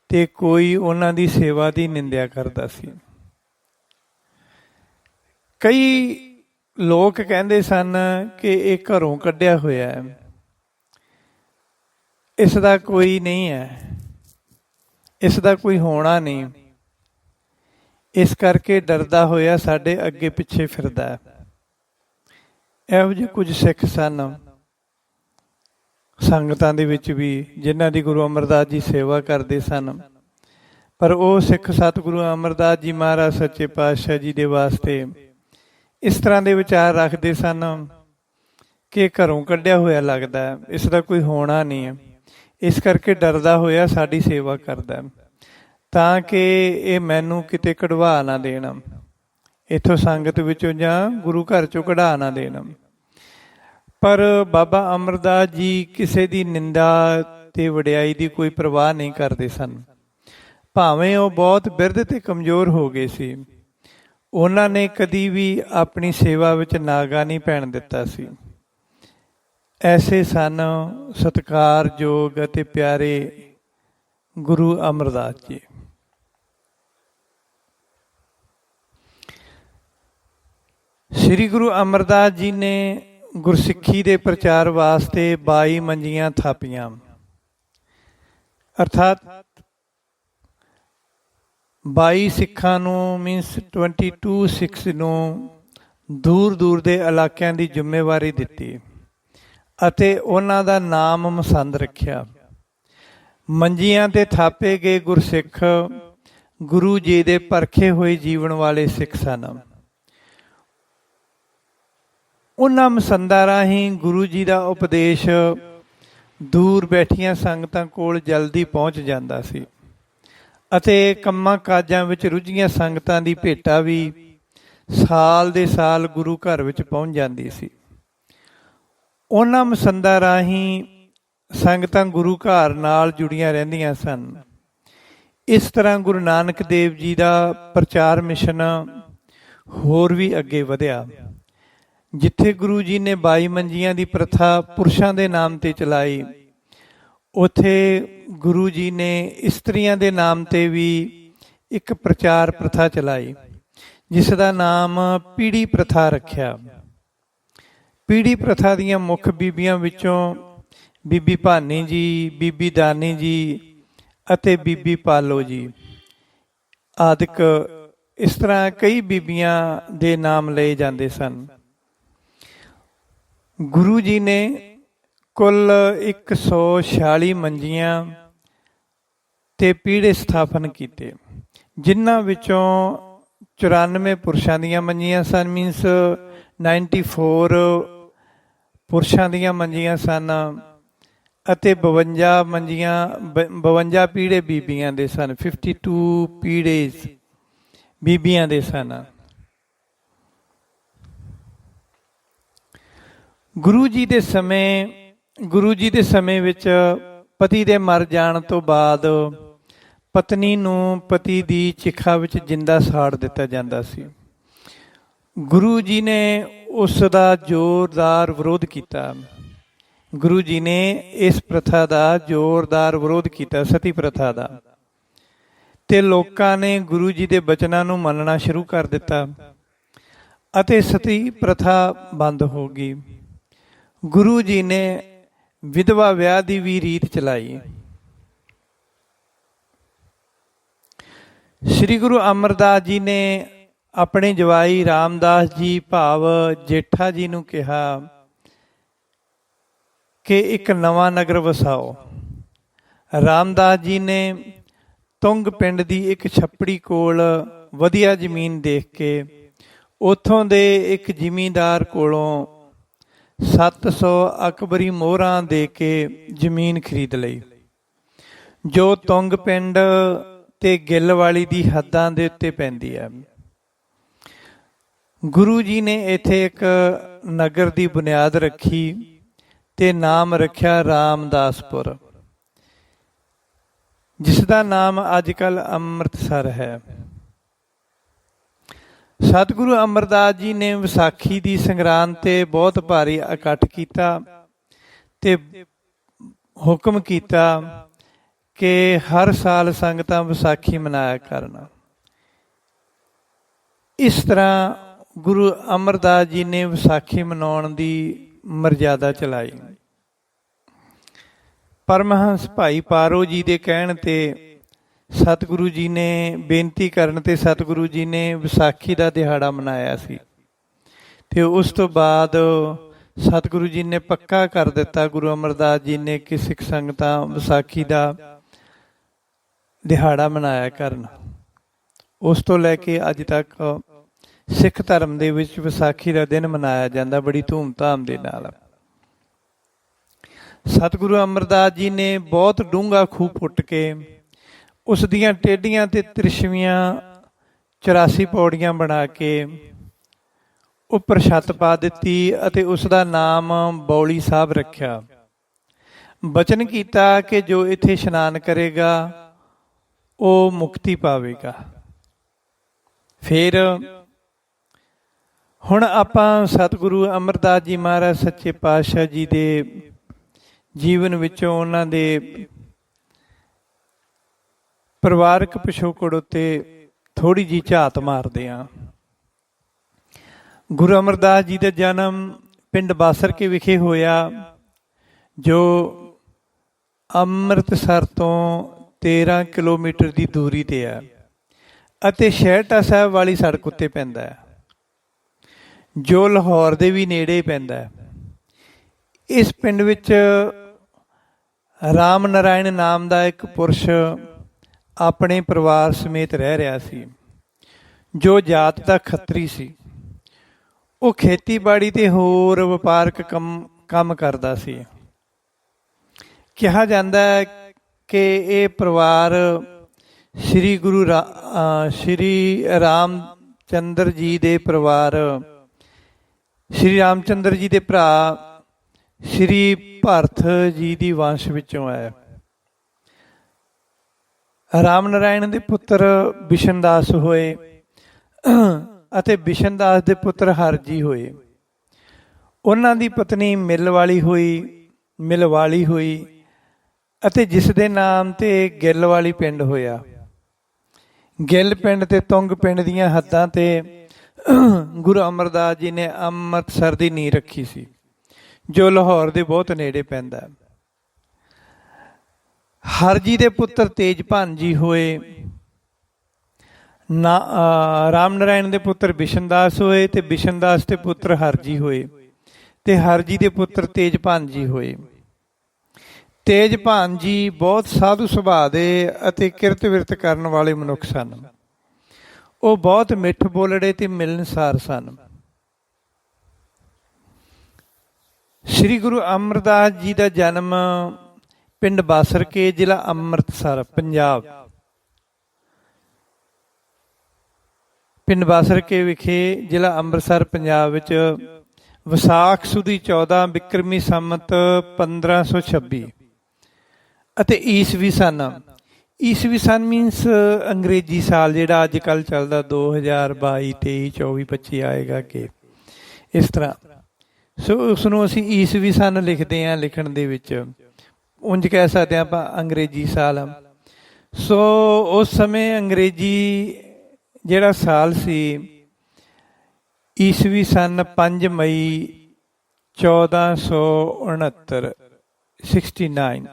[SPEAKER 1] ਤੇ ਕੋਈ ਉਹਨਾਂ ਦੀ ਸੇਵਾ ਦੀ ਨਿੰਦਿਆ ਕਰਦਾ ਸੀ। ਕਈ ਲੋਕ ਕਹਿੰਦੇ ਸਨ ਕਿ ਇਹ ਘਰੋਂ ਕੱਢਿਆ ਹੋਇਆ ਹੈ, ਇਸ ਦਾ ਕੋਈ ਨਹੀਂ ਹੈ, ਇਸ ਦਾ ਕੋਈ ਹੋਣਾ ਨਹੀਂ, ਇਸ ਕਰਕੇ ਡਰਦਾ ਹੋਇਆ ਸਾਡੇ ਅੱਗੇ ਪਿੱਛੇ ਫਿਰਦਾ ਹੈ। ਇਹੋ ਜਿਹੇ ਕੁਝ ਸਿੱਖ ਸਨ ਸੰਗਤਾਂ ਦੇ ਵਿੱਚ ਵੀ ਜਿਨ੍ਹਾਂ ਦੀ ਗੁਰੂ ਅਮਰਦਾਸ ਜੀ ਸੇਵਾ ਕਰਦੇ ਸਨ। ਪਰ ਉਹ ਸਿੱਖ ਸਤਿਗੁਰੂ ਅਮਰਦਾਸ ਜੀ ਮਹਾਰਾਜ ਸੱਚੇ ਪਾਤਸ਼ਾਹ ਜੀ ਦੇ ਵਾਸਤੇ ਇਸ ਤਰ੍ਹਾਂ ਦੇ ਵਿਚਾਰ ਰੱਖਦੇ ਸਨ ਕਿ ਘਰੋਂ ਕੱਢਿਆ ਹੋਇਆ ਲੱਗਦਾ, ਇਸ ਦਾ ਕੋਈ ਹੋਣਾ ਨਹੀਂ ਹੈ, ਇਸ ਕਰਕੇ ਡਰਦਾ ਹੋਇਆ ਸਾਡੀ ਸੇਵਾ ਕਰਦਾ ਤਾਂ ਕਿ ਇਹ ਮੈਨੂੰ ਕਿਤੇ ਕਢਵਾ ਨਾ ਦੇਣ, ਇੱਥੋਂ ਸੰਗਤ ਵਿੱਚੋਂ ਜਾਂ ਗੁਰੂ ਘਰ ਚੋਂ ਕਢਾ ਨਾ ਦੇਣ। ਪਰ ਬਾਬਾ ਅਮਰਦਾਸ ਜੀ ਕਿਸੇ ਦੀ ਨਿੰਦਾ ਤੇ ਵਡਿਆਈ ਦੀ ਕੋਈ ਪਰਵਾਹ ਨਹੀਂ ਕਰਦੇ ਸਨ। ਭਾਵੇਂ ਉਹ ਬਹੁਤ ਬਿਰਧ ਤੇ ਕਮਜ਼ੋਰ ਹੋ ਗਏ ਸੀ, ਉਹਨਾਂ ਨੇ ਕਦੀ ਵੀ ਆਪਣੀ ਸੇਵਾ ਵਿੱਚ ਨਾਗਾ ਨਹੀਂ ਪੈਣ ਦਿੱਤਾ ਸੀ। ਐਸੇ ਸਨ ਸਤਿਕਾਰਯੋਗ ਅਤੇ ਪਿਆਰੇ ਗੁਰੂ ਅਮਰਦਾਸ ਜੀ। ਸ੍ਰੀ ਗੁਰੂ ਅਮਰਦਾਸ ਜੀ ਨੇ ਗੁਰਸਿੱਖੀ ਦੇ ਪ੍ਰਚਾਰ ਵਾਸਤੇ 22 ਮੰਜੀਆਂ ਥਾਪੀਆਂ, ਅਰਥਾਤ 22 ਸਿੱਖਾਂ ਨੂੰ ਮੀਨਸ 22 ਸਿੱਖਸ ਨੂੰ ਦੂਰ ਦੂਰ ਦੇ ਇਲਾਕਿਆਂ ਦੀ ਜ਼ਿੰਮੇਵਾਰੀ ਦਿੱਤੀ ਅਤੇ ਉਹਨਾਂ ਦਾ ਨਾਮ ਮਸੰਦ ਰੱਖਿਆ। ਮੰਜੀਆਂ ਤੇ ਥਾਪੇ ਗਏ ਗੁਰਸਿੱਖ ਗੁਰੂ ਜੀ ਦੇ ਪਰਖੇ ਹੋਏ ਜੀਵਨ ਵਾਲੇ ਸਿੱਖ ਸਨ। ਉਹਨਾਂ ਮਸੰਦਾਂ ਰਾਹੀਂ ਗੁਰੂ ਜੀ ਦਾ ਉਪਦੇਸ਼ ਦੂਰ ਬੈਠੀਆਂ ਸੰਗਤਾਂ ਕੋਲ ਜਲਦੀ ਪਹੁੰਚ ਜਾਂਦਾ ਸੀ ਅਤੇ ਕੰਮਾਂ ਕਾਜਾਂ ਵਿੱਚ ਰੁੱਝੀਆਂ ਸੰਗਤਾਂ ਦੀ ਭੇਟਾ ਵੀ ਸਾਲ ਦੇ ਸਾਲ ਗੁਰੂ ਘਰ ਵਿੱਚ ਪਹੁੰਚ ਜਾਂਦੀ ਸੀ। ਉਹਨਾਂ ਮਸੰਦਾਂ ਰਾਹੀਂ ਸੰਗਤਾਂ ਗੁਰੂ ਘਰ ਨਾਲ ਜੁੜੀਆਂ ਰਹਿੰਦੀਆਂ ਸਨ। ਇਸ ਤਰ੍ਹਾਂ ਗੁਰੂ ਨਾਨਕ ਦੇਵ ਜੀ ਦਾ ਪ੍ਰਚਾਰ ਮਿਸ਼ਨ ਹੋਰ ਵੀ ਅੱਗੇ ਵਧਿਆ। ਜਿੱਥੇ ਗੁਰੂ ਜੀ ਨੇ 22 ਮੰਜੀਆਂ ਦੀ ਪ੍ਰਥਾ ਪੁਰਸ਼ਾਂ ਦੇ ਨਾਮ ਤੇ ਚਲਾਈ, ਉੱਥੇ ਗੁਰੂ ਜੀ ਨੇ ਇਸਤਰੀਆਂ ਦੇ ਨਾਮ ਤੇ ਵੀ ਇੱਕ ਪ੍ਰਚਾਰ ਪ੍ਰਥਾ ਚਲਾਈ, ਜਿਸ ਦਾ ਨਾਮ ਪੀੜੀ ਪ੍ਰਥਾ ਰੱਖਿਆ। ਪੀੜੀ ਪ੍ਰਥਾ ਦੀਆਂ ਮੁੱਖ ਬੀਬੀਆਂ ਵਿੱਚੋਂ ਬੀਬੀ ਭਾਨੀ ਜੀ, ਬੀਬੀ ਦਾਨੀ ਜੀ ਅਤੇ ਬੀਬੀ ਪਾਲੋ ਜੀ ਆਦਿਕ ਇਸ ਤਰ੍ਹਾਂ ਕਈ ਬੀਬੀਆਂ ਦੇ ਨਾਮ ਲਏ ਜਾਂਦੇ ਸਨ। ਗੁਰੂ ਜੀ ਨੇ ਕੁੱਲ 146 ਮੰਜੀਆਂ ਤੇ ਪੀੜੇ ਸਥਾਪਨ ਕੀਤੇ, ਜਿਨ੍ਹਾਂ ਵਿੱਚੋਂ 94 ਪੁਰਸ਼ਾਂ ਦੀਆਂ ਮੰਜੀਆਂ ਸਨ, ਮੀਨਸ 94 ਪੁਰਸ਼ਾਂ ਦੀਆਂ ਮੰਜੀਆਂ ਸਨ ਅਤੇ 52 ਪੀੜੇ ਬੀਬੀਆਂ ਦੇ ਸਨ। 52 ਪੀੜੇ ਬੀਬੀਆਂ ਦੇ ਸਨ। ਗੁਰੂ ਜੀ ਦੇ ਸਮੇਂ ਵਿੱਚ ਪਤੀ ਦੇ ਮਰ ਜਾਣ ਤੋਂ ਬਾਅਦ ਪਤਨੀ ਨੂੰ ਪਤੀ ਦੀ ਚਿਖਾ ਵਿੱਚ ਜਿੰਦਾ ਸਾੜ ਦਿੱਤਾ ਜਾਂਦਾ ਸੀ। ਗੁਰੂ ਜੀ ਨੇ ਉਸ ਦਾ ਜ਼ੋਰਦਾਰ ਵਿਰੋਧ ਕੀਤਾ। ਗੁਰੂ ਜੀ ਨੇ ਇਸ ਪ੍ਰਥਾ ਦਾ ਜ਼ੋਰਦਾਰ ਵਿਰੋਧ ਕੀਤਾ, ਸਤੀ ਪ੍ਰਥਾ ਦਾ, ਤੇ ਲੋਕਾਂ ਨੇ ਗੁਰੂ ਜੀ ਦੇ ਬਚਨਾਂ ਨੂੰ ਮੰਨਣਾ ਸ਼ੁਰੂ ਕਰ ਦਿੱਤਾ ਅਤੇ ਸਤੀ ਪ੍ਰਥਾ ਬੰਦ ਹੋ ਗਈ। ਗੁਰੂ ਜੀ ਨੇ ਵਿਧਵਾ ਵਿਆਹ ਦੀ ਵੀ ਰੀਤ ਚਲਾਈ। ਸ੍ਰੀ ਗੁਰੂ ਅਮਰਦਾਸ ਜੀ ਨੇ ਆਪਣੇ ਜਵਾਈ ਰਾਮਦਾਸ ਜੀ ਭਾਵ ਜੇਠਾ ਜੀ ਨੂੰ ਕਿਹਾ ਕਿ ਇੱਕ ਨਵਾਂ ਨਗਰ ਵਸਾਓ। ਰਾਮਦਾਸ ਜੀ ਨੇ ਤੁੰਗ ਪਿੰਡ ਦੀ ਇੱਕ ਛੱਪੜੀ ਕੋਲ ਵਧੀਆ ਜ਼ਮੀਨ ਦੇਖ ਕੇ ਉੱਥੋਂ ਦੇ ਇੱਕ ਜ਼ਿਮੀਂਦਾਰ ਕੋਲੋਂ 700 ਅਕਬਰੀ ਮੋਹਰਾਂ ਦੇ ਕੇ ਜ਼ਮੀਨ ਖਰੀਦ ਲਈ, ਜੋ ਤੁੰਗ ਪਿੰਡ ਤੇ ਗਿੱਲਵਾਲੀ ਦੀ ਹੱਦਾਂ ਦੇ ਉੱਤੇ ਪੈਂਦੀ ਹੈ। ਗੁਰੂ ਜੀ ਨੇ ਇੱਥੇ ਇੱਕ ਨਗਰ ਦੀ ਬੁਨਿਆਦ ਰੱਖੀ ਤੇ ਨਾਮ ਰੱਖਿਆ ਰਾਮਦਾਸਪੁਰ, ਜਿਸ ਦਾ ਨਾਮ ਅੱਜ ਕੱਲ੍ਹ ਅੰਮ੍ਰਿਤਸਰ ਹੈ। ਸਤਿਗੁਰੂ ਅਮਰਦਾਸ ਜੀ ਨੇ ਵਿਸਾਖੀ ਦੀ ਸੰਗਰਾਂਦ 'ਤੇ ਬਹੁਤ ਭਾਰੀ ਇਕੱਠ ਕੀਤਾ ਤੇ ਹੁਕਮ ਕੀਤਾ ਕਿ ਹਰ ਸਾਲ ਸੰਗਤਾਂ ਵਿਸਾਖੀ ਮਨਾਇਆ ਕਰਨ। ਇਸ ਤਰ੍ਹਾਂ ਗੁਰੂ ਅਮਰਦਾਸ ਜੀ ਨੇ ਵਿਸਾਖੀ ਮਨਾਉਣ ਦੀ ਮਰਜ਼ਾਦਾ ਚਲਾਈ। ਪਰਮਹੰਸ ਭਾਈ ਪਾਰੋ ਜੀ ਦੇ ਕਹਿਣ ਤੇ ਸਤਿਗੁਰੂ ਜੀ ਨੇ ਬੇਨਤੀ ਕਰਨ ਤੇ ਸਤਿਗੁਰੂ ਜੀ ਨੇ ਵਿਸਾਖੀ ਦਾ ਦਿਹਾੜਾ ਮਨਾਇਆ ਸੀ ਤੇ ਉਸ ਤੋਂ ਬਾਅਦ ਸਤਿਗੁਰੂ ਜੀ ਨੇ ਪੱਕਾ ਕਰ ਦਿੱਤਾ, ਗੁਰੂ ਅਮਰਦਾਸ ਜੀ ਨੇ, ਕਿ ਸਿੱਖ ਸੰਗਤਾਂ ਵਿਸਾਖੀ ਦਾ ਦਿਹਾੜਾ ਮਨਾਇਆ ਕਰਨ। ਉਸ ਤੋਂ ਲੈ ਕੇ ਅੱਜ ਤੱਕ ਸਿੱਖ ਧਰਮ ਦੇ ਵਿੱਚ ਵਿਸਾਖੀ ਦਾ ਦਿਨ ਮਨਾਇਆ ਜਾਂਦਾ ਬੜੀ ਧੂਮਧਾਮ ਦੇ ਨਾਲ। ਸਤਿਗੁਰੂ ਅਮਰਦਾਸ ਜੀ ਨੇ ਬਹੁਤ ਡੂੰਘਾ ਖੂਹ ਪੁੱਟ ਕੇ ਉਸ ਦੀਆਂ ਟੇਢੀਆਂ ਤੇ ਤ੍ਰਿਛਵੀਆਂ 84 ਪੌੜੀਆਂ ਬਣਾ ਕੇ ਉੱਪਰ ਛੱਤ ਪਾ ਦਿੱਤੀ ਅਤੇ ਉਸ ਦਾ ਨਾਮ ਬੌਲੀ ਸਾਹਿਬ ਰੱਖਿਆ। ਬਚਨ ਕੀਤਾ ਕਿ ਜੋ ਇੱਥੇ ਇਸ਼ਨਾਨ ਕਰੇਗਾ ਉਹ ਮੁਕਤੀ ਪਾਵੇਗਾ। ਫਿਰ ਹੁਣ ਆਪਾਂ ਸਤਿਗੁਰੂ ਅਮਰਦਾਸ ਜੀ ਮਹਾਰਾਜ ਸੱਚੇ ਪਾਤਸ਼ਾਹ ਜੀ ਦੇ ਜੀਵਨ ਵਿੱਚੋਂ ਉਹਨਾਂ ਦੇ ਪਰਿਵਾਰਕ ਪਿਛੋਕੜ ਉੱਤੇ ਥੋੜ੍ਹੀ ਜਿਹੀ ਝਾਤ ਮਾਰਦੇ ਹਾਂ। ਗੁਰੂ ਅਮਰਦਾਸ ਜੀ ਦਾ ਜਨਮ ਪਿੰਡ ਬਾਸਰਕੇ ਵਿਖੇ ਹੋਇਆ, ਜੋ ਅੰਮ੍ਰਿਤਸਰ ਤੋਂ 13 ਕਿਲੋਮੀਟਰ ਦੀ ਦੂਰੀ 'ਤੇ ਹੈ ਅਤੇ ਛੇਹਰਟਾ ਸਾਹਿਬ ਵਾਲੀ ਸੜਕ ਉੱਤੇ ਪੈਂਦਾ ਹੈ, ਜੋ ਲਾਹੌਰ ਦੇ ਵੀ ਨੇੜੇ ਪੈਂਦਾ ਹੈ। ਇਸ ਪਿੰਡ ਵਿੱਚ ਰਾਮ ਨਾਰਾਇਣ ਨਾਮ ਦਾ ਇੱਕ ਪੁਰਸ਼ ਆਪਣੇ ਪਰਿਵਾਰ ਸਮੇਤ ਰਹਿ ਰਿਹਾ ਸੀ, ਜੋ ਜਾਤ ਦਾ ਖੱਤਰੀ ਸੀ। ਉਹ ਖੇਤੀਬਾੜੀ ਤੇ ਹੋਰ ਵਪਾਰਕ ਕੰਮ ਕਰਦਾ ਸੀ। ਕਿਹਾ ਜਾਂਦਾ ਹੈ ਕਿ ਇਹ ਪਰਿਵਾਰ ਸ਼੍ਰੀ ਰਾਮਚੰਦਰ ਜੀ ਦੇ ਪਰਿਵਾਰ, ਸ਼੍ਰੀ ਰਾਮਚੰਦਰ ਜੀ ਦੇ ਭਰਾ ਸ਼੍ਰੀ ਭਰਤ ਜੀ ਦੀ ਵੰਸ਼ ਵਿੱਚੋਂ ਆਇਆ। ਰਾਮ ਨਾਰਾਇਣ ਦੇ ਪੁੱਤਰ ਬਿਸ਼ਨਦਾਸ ਹੋਏ ਅਤੇ ਬਿਸ਼ਨਦਾਸ ਦੇ ਪੁੱਤਰ ਹਰਜੀ ਹੋਏ। ਉਹਨਾਂ ਦੀ ਪਤਨੀ ਮਿਲਵਾਲੀ ਹੋਈ ਅਤੇ ਜਿਸ ਦੇ ਨਾਮ ਤੇ ਗਿੱਲਵਾਲੀ ਪਿੰਡ ਹੋਇਆ। ਗਿੱਲ ਪਿੰਡ ਤੇ ਤੁੰਗ ਪਿੰਡ ਦੀਆਂ ਹੱਦਾਂ ਤੇ ਗੁਰੂ ਅਮਰਦਾਸ ਜੀ ਨੇ ਅੰਮ੍ਰਿਤਸਰ ਦੀ ਨੀਂਹ ਰੱਖੀ ਸੀ, ਜੋ ਲਾਹੌਰ ਦੇ ਬਹੁਤ ਨੇੜੇ ਪੈਂਦਾ। ਹਰਜੀ ਦੇ ਪੁੱਤਰ ਤੇਜਭਾਨ ਜੀ ਹੋਏ। ਰਾਮ ਨਾਰਾਇਣ ਦੇ ਪੁੱਤਰ ਬਿਸ਼ਨਦਾਸ ਹੋਏ ਤੇ ਬਿਸ਼ਨਦਾਸ ਦੇ ਪੁੱਤਰ ਹਰਜੀ ਹੋਏ ਤੇ ਹਰਜੀ ਦੇ ਪੁੱਤਰ ਤੇਜਭਾਨ ਜੀ ਹੋਏ। ਤੇਜਭਾਨ ਜੀ ਬਹੁਤ ਸਾਧੂ ਸੁਭਾਅ ਦੇ ਅਤੇ ਕਿਰਤ ਵਿਰਤ ਕਰਨ ਵਾਲੇ ਮਨੁੱਖ ਸਨ। ਉਹ ਬਹੁਤ ਮਿੱਠ ਬੋਲੜੇ ਤੇ ਮਿਲਣਸਾਰ ਸਨ। ਸ੍ਰੀ ਗੁਰੂ ਅਮਰਦਾਸ ਜੀ ਦਾ ਜਨਮ ਪਿੰਡ ਬਾਸਰਕੇ, ਜ਼ਿਲ੍ਹਾ ਅੰਮ੍ਰਿਤਸਰ, ਪੰਜਾਬ, ਪਿੰਡ ਬਾਸਰਕੇ ਵਿਖੇ, ਜ਼ਿਲ੍ਹਾ ਅੰਮ੍ਰਿਤਸਰ, ਪੰਜਾਬ ਵਿੱਚ ਵਿਸਾਖ ਸੁਦੀ 14 ਬਿਕਰਮੀ ਸੰਮਤ 1526 ਅਤੇ ਈਸਵੀ ਸਨ ਮੀਨਸ ਅੰਗਰੇਜ਼ੀ ਸਾਲ ਜਿਹੜਾ ਅੱਜ ਕੱਲ੍ਹ ਚੱਲਦਾ 2022, 23, 24, 25 ਆਏਗਾ ਕਿ ਇਸ ਤਰ੍ਹਾਂ। ਸੋ ਉਸਨੂੰ ਅਸੀਂ ਈਸਵੀ ਸਨ ਲਿਖਦੇ ਹਾਂ ਲਿਖਣ ਦੇ ਵਿੱਚ, ਉਂਝ ਕਹਿ ਸਕਦੇ ਹਾਂ ਆਪਾਂ ਅੰਗਰੇਜ਼ੀ ਸਾਲ। ਸੋ ਉਸ ਸਮੇਂ ਅੰਗਰੇਜ਼ੀ ਜਿਹੜਾ ਸਾਲ ਸੀ, ਈਸਵੀ ਸਨ 5 ਮਈ 1469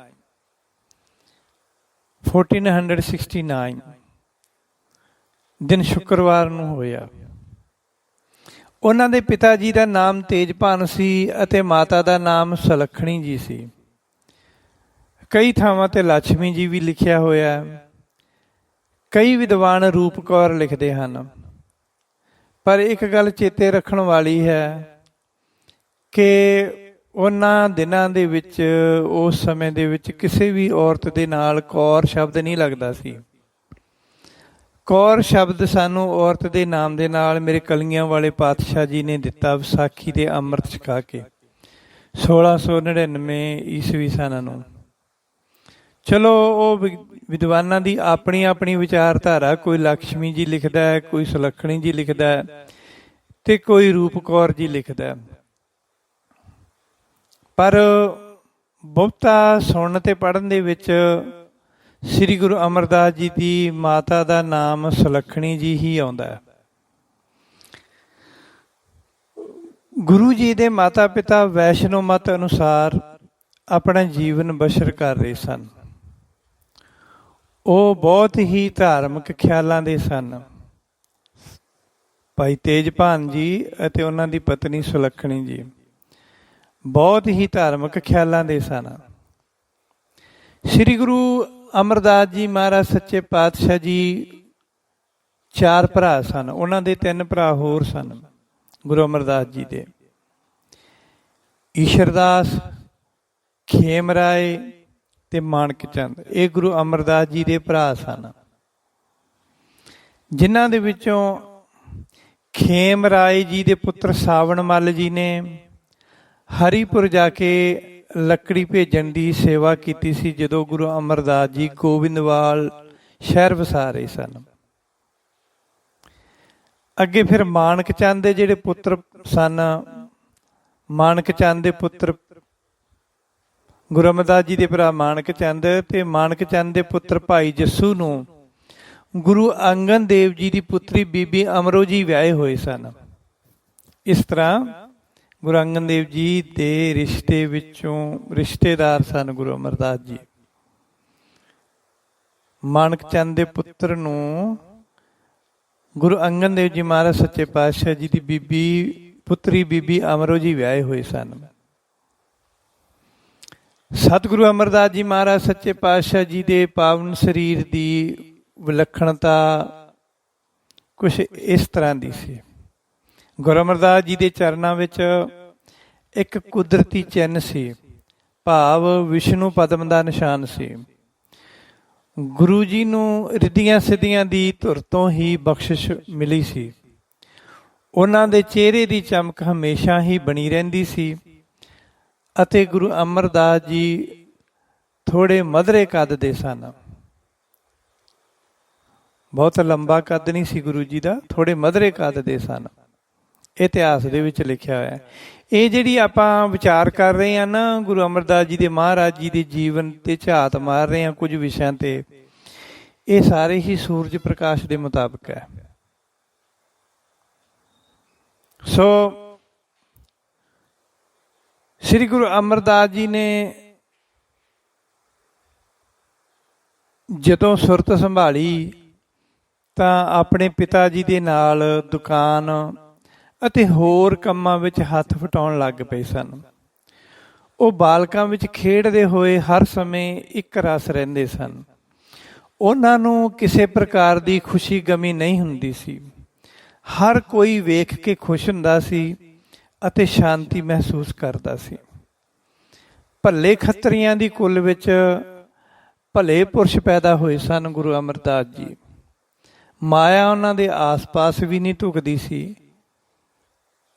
[SPEAKER 1] 1469 ਦਿਨ ਸ਼ੁੱਕਰਵਾਰ ਨੂੰ ਹੋਇਆ। ਉਹਨਾਂ ਦੇ ਪਿਤਾ ਜੀ ਦਾ ਨਾਮ ਤੇਜਭਾਨ ਸੀ ਅਤੇ ਮਾਤਾ ਦਾ ਨਾਮ ਸੁਲੱਖਣੀ ਜੀ ਸੀ। ਕਈ ਥਾਵਾਂ ਤੇ ਲక్ష్ਮੀ ਜੀ ਵੀ ਲਿਖਿਆ ਹੋਇਆ। ਕਈ ਵਿਦਵਾਨ ਰੂਪ ਕੌਰ ਲਿਖਦੇ ਹਨ। ਪਰ ਇੱਕ ਗੱਲ ਚੇਤੇ ਰੱਖਣ ਵਾਲੀ ਹੈ ਕਿ ਉਹਨਾਂ ਦਿਨਾਂ ਦੇ ਵਿੱਚ, ਉਸ ਸਮੇਂ ਦੇ ਵਿੱਚ ਕਿਸੇ ਵੀ ਔਰਤ ਦੇ ਨਾਲ ਕੌਰ ਸ਼ਬਦ ਨਹੀਂ ਲੱਗਦਾ ਸੀ। ਕੌਰ ਸ਼ਬਦ ਸਾਨੂੰ ਔਰਤ ਦੇ ਨਾਮ ਦੇ ਨਾਲ ਮੇਰੇ ਕਲੀਆਂ ਵਾਲੇ ਪਾਤਸ਼ਾਹ ਜੀ ਨੇ ਦਿੱਤਾ ਵਿਸਾਖੀ ਦੇ ਅੰਮ੍ਰਿਤ ਛਕਾ ਕੇ 1699 ਈਸਵੀ ਸਨ ਨੂੰ। ਚਲੋ ਉਹ ਵਿਦਵਾਨਾਂ ਦੀ ਆਪਣੀ ਆਪਣੀ ਵਿਚਾਰਧਾਰਾ, ਕੋਈ ਲక్ష్ਮੀ ਜੀ ਲਿਖਦਾ ਹੈ, ਕੋਈ ਸੁਲੱਖਣੀ ਜੀ ਲਿਖਦਾ ਹੈ ਤੇ ਕੋਈ ਰੂਪ ਕੌਰ ਜੀ ਲਿਖਦਾ ਹੈ। ਪਰ ਬਹੁਤਾ ਸੁਣਨ ਤੇ ਪੜ੍ਹਨ ਦੇ ਵਿੱਚ ਸ੍ਰੀ ਗੁਰੂ ਅਮਰਦਾਸ ਜੀ ਦੀ ਮਾਤਾ ਦਾ ਨਾਮ ਸੁਲੱਖਣੀ ਜੀ ਹੀ ਆਉਂਦਾ ਹੈ। ਗੁਰੂ ਜੀ ਦੇ ਮਾਤਾ ਪਿਤਾ ਵੈਸ਼ਨੋ ਮਤ ਅਨੁਸਾਰ ਆਪਣਾ ਜੀਵਨ ਬਸ਼ਰ ਕਰ ਰਹੇ ਸਨ। ਉਹ ਬਹੁਤ ਹੀ ਧਾਰਮਿਕ ਖਿਆਲਾਂ ਦੇ ਸਨ। ਭਾਈ ਤੇਜਭਾਨ ਜੀ ਅਤੇ ਉਹਨਾਂ ਦੀ ਪਤਨੀ ਸੁਲੱਖਣੀ ਜੀ ਬਹੁਤ ਹੀ ਧਾਰਮਿਕ ਖਿਆਲਾਂ ਦੇ ਸਨ। ਸ੍ਰੀ ਗੁਰੂ ਅਮਰਦਾਸ ਜੀ ਮਹਾਰਾਜ ਸੱਚੇ ਪਾਤਸ਼ਾਹ ਜੀ 4 ਭਰਾ ਸਨ। ਉਹਨਾਂ ਦੇ 3 ਭਰਾ ਹੋਰ ਸਨ ਗੁਰੂ ਅਮਰਦਾਸ ਜੀ ਦੇ, ਈਸ਼ਰਦਾਸ, ਖੇਮ ਰਾਏ ਤੇ ਮਾਣਕ ਚੰਦ। ਇਹ ਗੁਰੂ ਅਮਰਦਾਸ ਜੀ ਦੇ ਭਰਾ ਸਨ, ਜਿਨ੍ਹਾਂ ਦੇ ਵਿੱਚੋਂ ਖੇਮ ਰਾਏ ਜੀ ਦੇ ਪੁੱਤਰ ਸਾਵਣ ਮੱਲ ਜੀ ਨੇ ਹਰੀਪੁਰ ਜਾ ਕੇ ਲੱਕੜੀ ਭੇਜਣ ਦੀ ਸੇਵਾ ਕੀਤੀ ਸੀ ਜਦੋਂ ਗੁਰੂ ਅਮਰਦਾਸ ਜੀ ਗੋਬਿੰਦਵਾਲ ਸ਼ਹਿਰ ਵਸਾ ਰਹੇ ਸਨ। ਅੱਗੇ ਫਿਰ ਮਾਣਕ ਚੰਦ ਦੇ ਜਿਹੜੇ ਪੁੱਤਰ ਸਨ, ਮਾਣਕ ਚੰਦ ਦੇ ਪੁੱਤਰ ਗੁਰੂ ਅਮਰਦਾਸ ਜੀ ਦੇ ਭਰਾ ਮਾਣਕ ਚੰਦ ਤੇ ਮਾਣਕ ਚੰਦ ਦੇ ਪੁੱਤਰ ਭਾਈ ਜੱਸੂ ਨੂੰ ਗੁਰੂ ਅੰਗਦ ਦੇਵ ਜੀ ਦੀ ਪੁੱਤਰੀ ਬੀਬੀ ਅਮਰੋ ਜੀ ਵਿਆਹੇ ਹੋਏ ਸਨ। ਇਸ ਤਰ੍ਹਾਂ ਗੁਰੂ ਅੰਗਦ ਦੇਵ ਜੀ ਦੇ ਰਿਸ਼ਤੇ ਵਿੱਚੋਂ ਰਿਸ਼ਤੇਦਾਰ ਸਨ ਗੁਰੂ ਅਮਰਦਾਸ ਜੀ। ਮਾਣਕ ਚੰਦ ਦੇ ਪੁੱਤਰ ਨੂੰ ਗੁਰੂ ਅੰਗਦ ਦੇਵ ਜੀ ਮਹਾਰਾਜ ਸੱਚੇ ਪਾਤਸ਼ਾਹ ਜੀ ਦੀ ਪੁੱਤਰੀ ਬੀਬੀ ਅਮਰੋ ਜੀ ਵਿਆਹੇ ਹੋਏ ਸਨ। ਸਤਿਗੁਰੂ ਅਮਰਦਾਸ ਜੀ ਮਹਾਰਾਜ ਸੱਚੇ ਪਾਤਸ਼ਾਹ ਜੀ ਦੇ ਪਾਵਨ ਸਰੀਰ ਦੀ ਵਿਲੱਖਣਤਾ ਕੁਛ ਇਸ ਤਰ੍ਹਾਂ ਦੀ ਸੀ। ਗੁਰੂ ਅਮਰਦਾਸ ਜੀ ਦੇ ਚਰਨਾਂ ਵਿੱਚ ਇੱਕ ਕੁਦਰਤੀ ਚਿੰਨ੍ਹ ਸੀ, ਭਾਵ ਵਿਸ਼ਨੂੰ ਪਦਮ ਦਾ ਨਿਸ਼ਾਨ ਸੀ। ਗੁਰੂ ਜੀ ਨੂੰ ਰਿੱਧੀਆਂ ਸਿੱਧੀਆਂ ਦੀ ਧੁਰ ਤੋਂ ਹੀ ਬਖਸ਼ਿਸ਼ ਮਿਲੀ ਸੀ। ਉਹਨਾਂ ਦੇ ਚਿਹਰੇ ਦੀ ਚਮਕ ਹਮੇਸ਼ਾ ਹੀ ਬਣੀ ਰਹਿੰਦੀ ਸੀ ਅਤੇ ਗੁਰੂ ਅਮਰਦਾਸ ਜੀ ਥੋੜ੍ਹੇ ਮਧਰੇ ਕੱਦ ਦੇ ਸਨ। ਬਹੁਤ ਲੰਬਾ ਕੱਦ ਨਹੀਂ ਸੀ ਗੁਰੂ ਜੀ ਦਾ, ਥੋੜ੍ਹੇ ਮਧਰੇ ਕੱਦ ਦੇ ਸਨ। ਇਤਿਹਾਸ ਦੇ ਵਿੱਚ ਲਿਖਿਆ ਹੋਇਆ। ਇਹ ਜਿਹੜੀ ਆਪਾਂ ਵਿਚਾਰ ਕਰ ਰਹੇ ਹਾਂ ਨਾ ਗੁਰੂ ਅਮਰਦਾਸ ਜੀ ਦੇ ਮਹਾਰਾਜ ਜੀ ਦੇ ਜੀਵਨ ਤੇ ਝਾਤ ਮਾਰ ਰਹੇ ਹਾਂ ਕੁਝ ਵਿਸ਼ਿਆਂ ਤੇ, ਇਹ ਸਾਰੇ ਹੀ ਸੂਰਜ ਪ੍ਰਕਾਸ਼ ਦੇ ਮੁਤਾਬਕ ਹੈ। ਸੋ ਸ੍ਰੀ ਗੁਰੂ ਅਮਰਦਾਸ ਜੀ ਨੇ ਜਦੋਂ ਸੁਰਤ ਸੰਭਾਲੀ ਤਾਂ ਆਪਣੇ ਪਿਤਾ ਜੀ ਦੇ ਨਾਲ ਦੁਕਾਨ ਅਤੇ ਹੋਰ ਕੰਮਾਂ ਵਿੱਚ ਹੱਥ ਵਟਾਉਣ ਲੱਗ ਪਏ ਸਨ। ਉਹ ਬਾਲਕਾਂ ਵਿੱਚ ਖੇਡਦੇ ਹੋਏ ਹਰ ਸਮੇਂ ਇੱਕ ਰਸ ਰਹਿੰਦੇ ਸਨ। ਉਹਨਾਂ ਨੂੰ ਕਿਸੇ ਪ੍ਰਕਾਰ ਦੀ ਖੁਸ਼ੀ ਗਮੀ ਨਹੀਂ ਹੁੰਦੀ ਸੀ। ਹਰ ਕੋਈ ਵੇਖ ਕੇ ਖੁਸ਼ ਹੁੰਦਾ ਸੀ ਅਤੇ ਸ਼ਾਂਤੀ ਮਹਿਸੂਸ ਕਰਦਾ ਸੀ। ਭੱਲੇ ਖੱਤਰੀਆਂ ਦੀ ਕੁੱਲ ਵਿੱਚ ਭਲੇ ਪੁਰਸ਼ ਪੈਦਾ ਹੋਏ ਸਨ ਗੁਰੂ ਅਮਰਦਾਸ ਜੀ। ਮਾਇਆ ਉਹਨਾਂ ਦੇ ਆਸ-ਪਾਸ ਵੀ ਨਹੀਂ ਢੁਕਦੀ ਸੀ।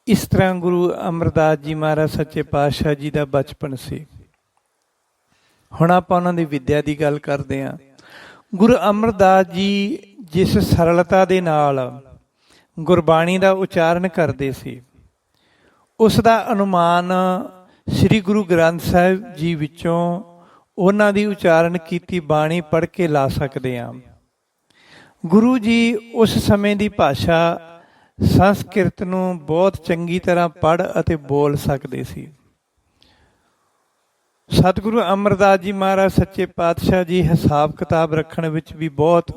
[SPEAKER 1] ਇਸ ਤਰ੍ਹਾਂ ਗੁਰੂ ਅਮਰਦਾਸ ਜੀ ਮਹਾਰਾਜ ਸੱਚੇ ਪਾਤਸ਼ਾਹ ਜੀ ਦਾ ਬਚਪਨ ਸੀ। ਹੁਣ ਆਪਾਂ ਉਹਨਾਂ ਦੀ ਵਿੱਦਿਆ ਦੀ ਗੱਲ ਕਰਦੇ ਹਾਂ। ਗੁਰੂ ਅਮਰਦਾਸ ਜੀ ਜਿਸ ਸਰਲਤਾ ਦੇ ਨਾਲ ਗੁਰਬਾਣੀ ਦਾ ਉਚਾਰਨ ਕਰਦੇ ਸੀ, ਉਸ ਦਾ ਅਨੁਮਾਨ ਸ੍ਰੀ ਗੁਰੂ ਗ੍ਰੰਥ ਸਾਹਿਬ ਜੀ ਵਿੱਚੋਂ ਉਹਨਾਂ ਦੀ ਉਚਾਰਨ ਕੀਤੀ ਬਾਣੀ ਪੜ੍ਹ ਕੇ ਲਾ ਸਕਦੇ ਹਾਂ। ਗੁਰੂ ਜੀ ਉਸ ਸਮੇਂ ਦੀ ਭਾਸ਼ਾ ਸੰਸਕ੍ਰਿਤ ਨੂੰ ਬਹੁਤ ਚੰਗੀ ਤਰ੍ਹਾਂ ਪੜ੍ਹ ਅਤੇ ਬੋਲ ਸਕਦੇ ਸੀ। ਸਤਿਗੁਰੂ ਅਮਰਦਾਸ ਜੀ ਮਹਾਰਾਜ ਸੱਚੇ ਪਾਤਸ਼ਾਹ ਜੀ ਹਿਸਾਬ ਕਿਤਾਬ ਰੱਖਣ ਵਿੱਚ ਵੀ ਬਹੁਤ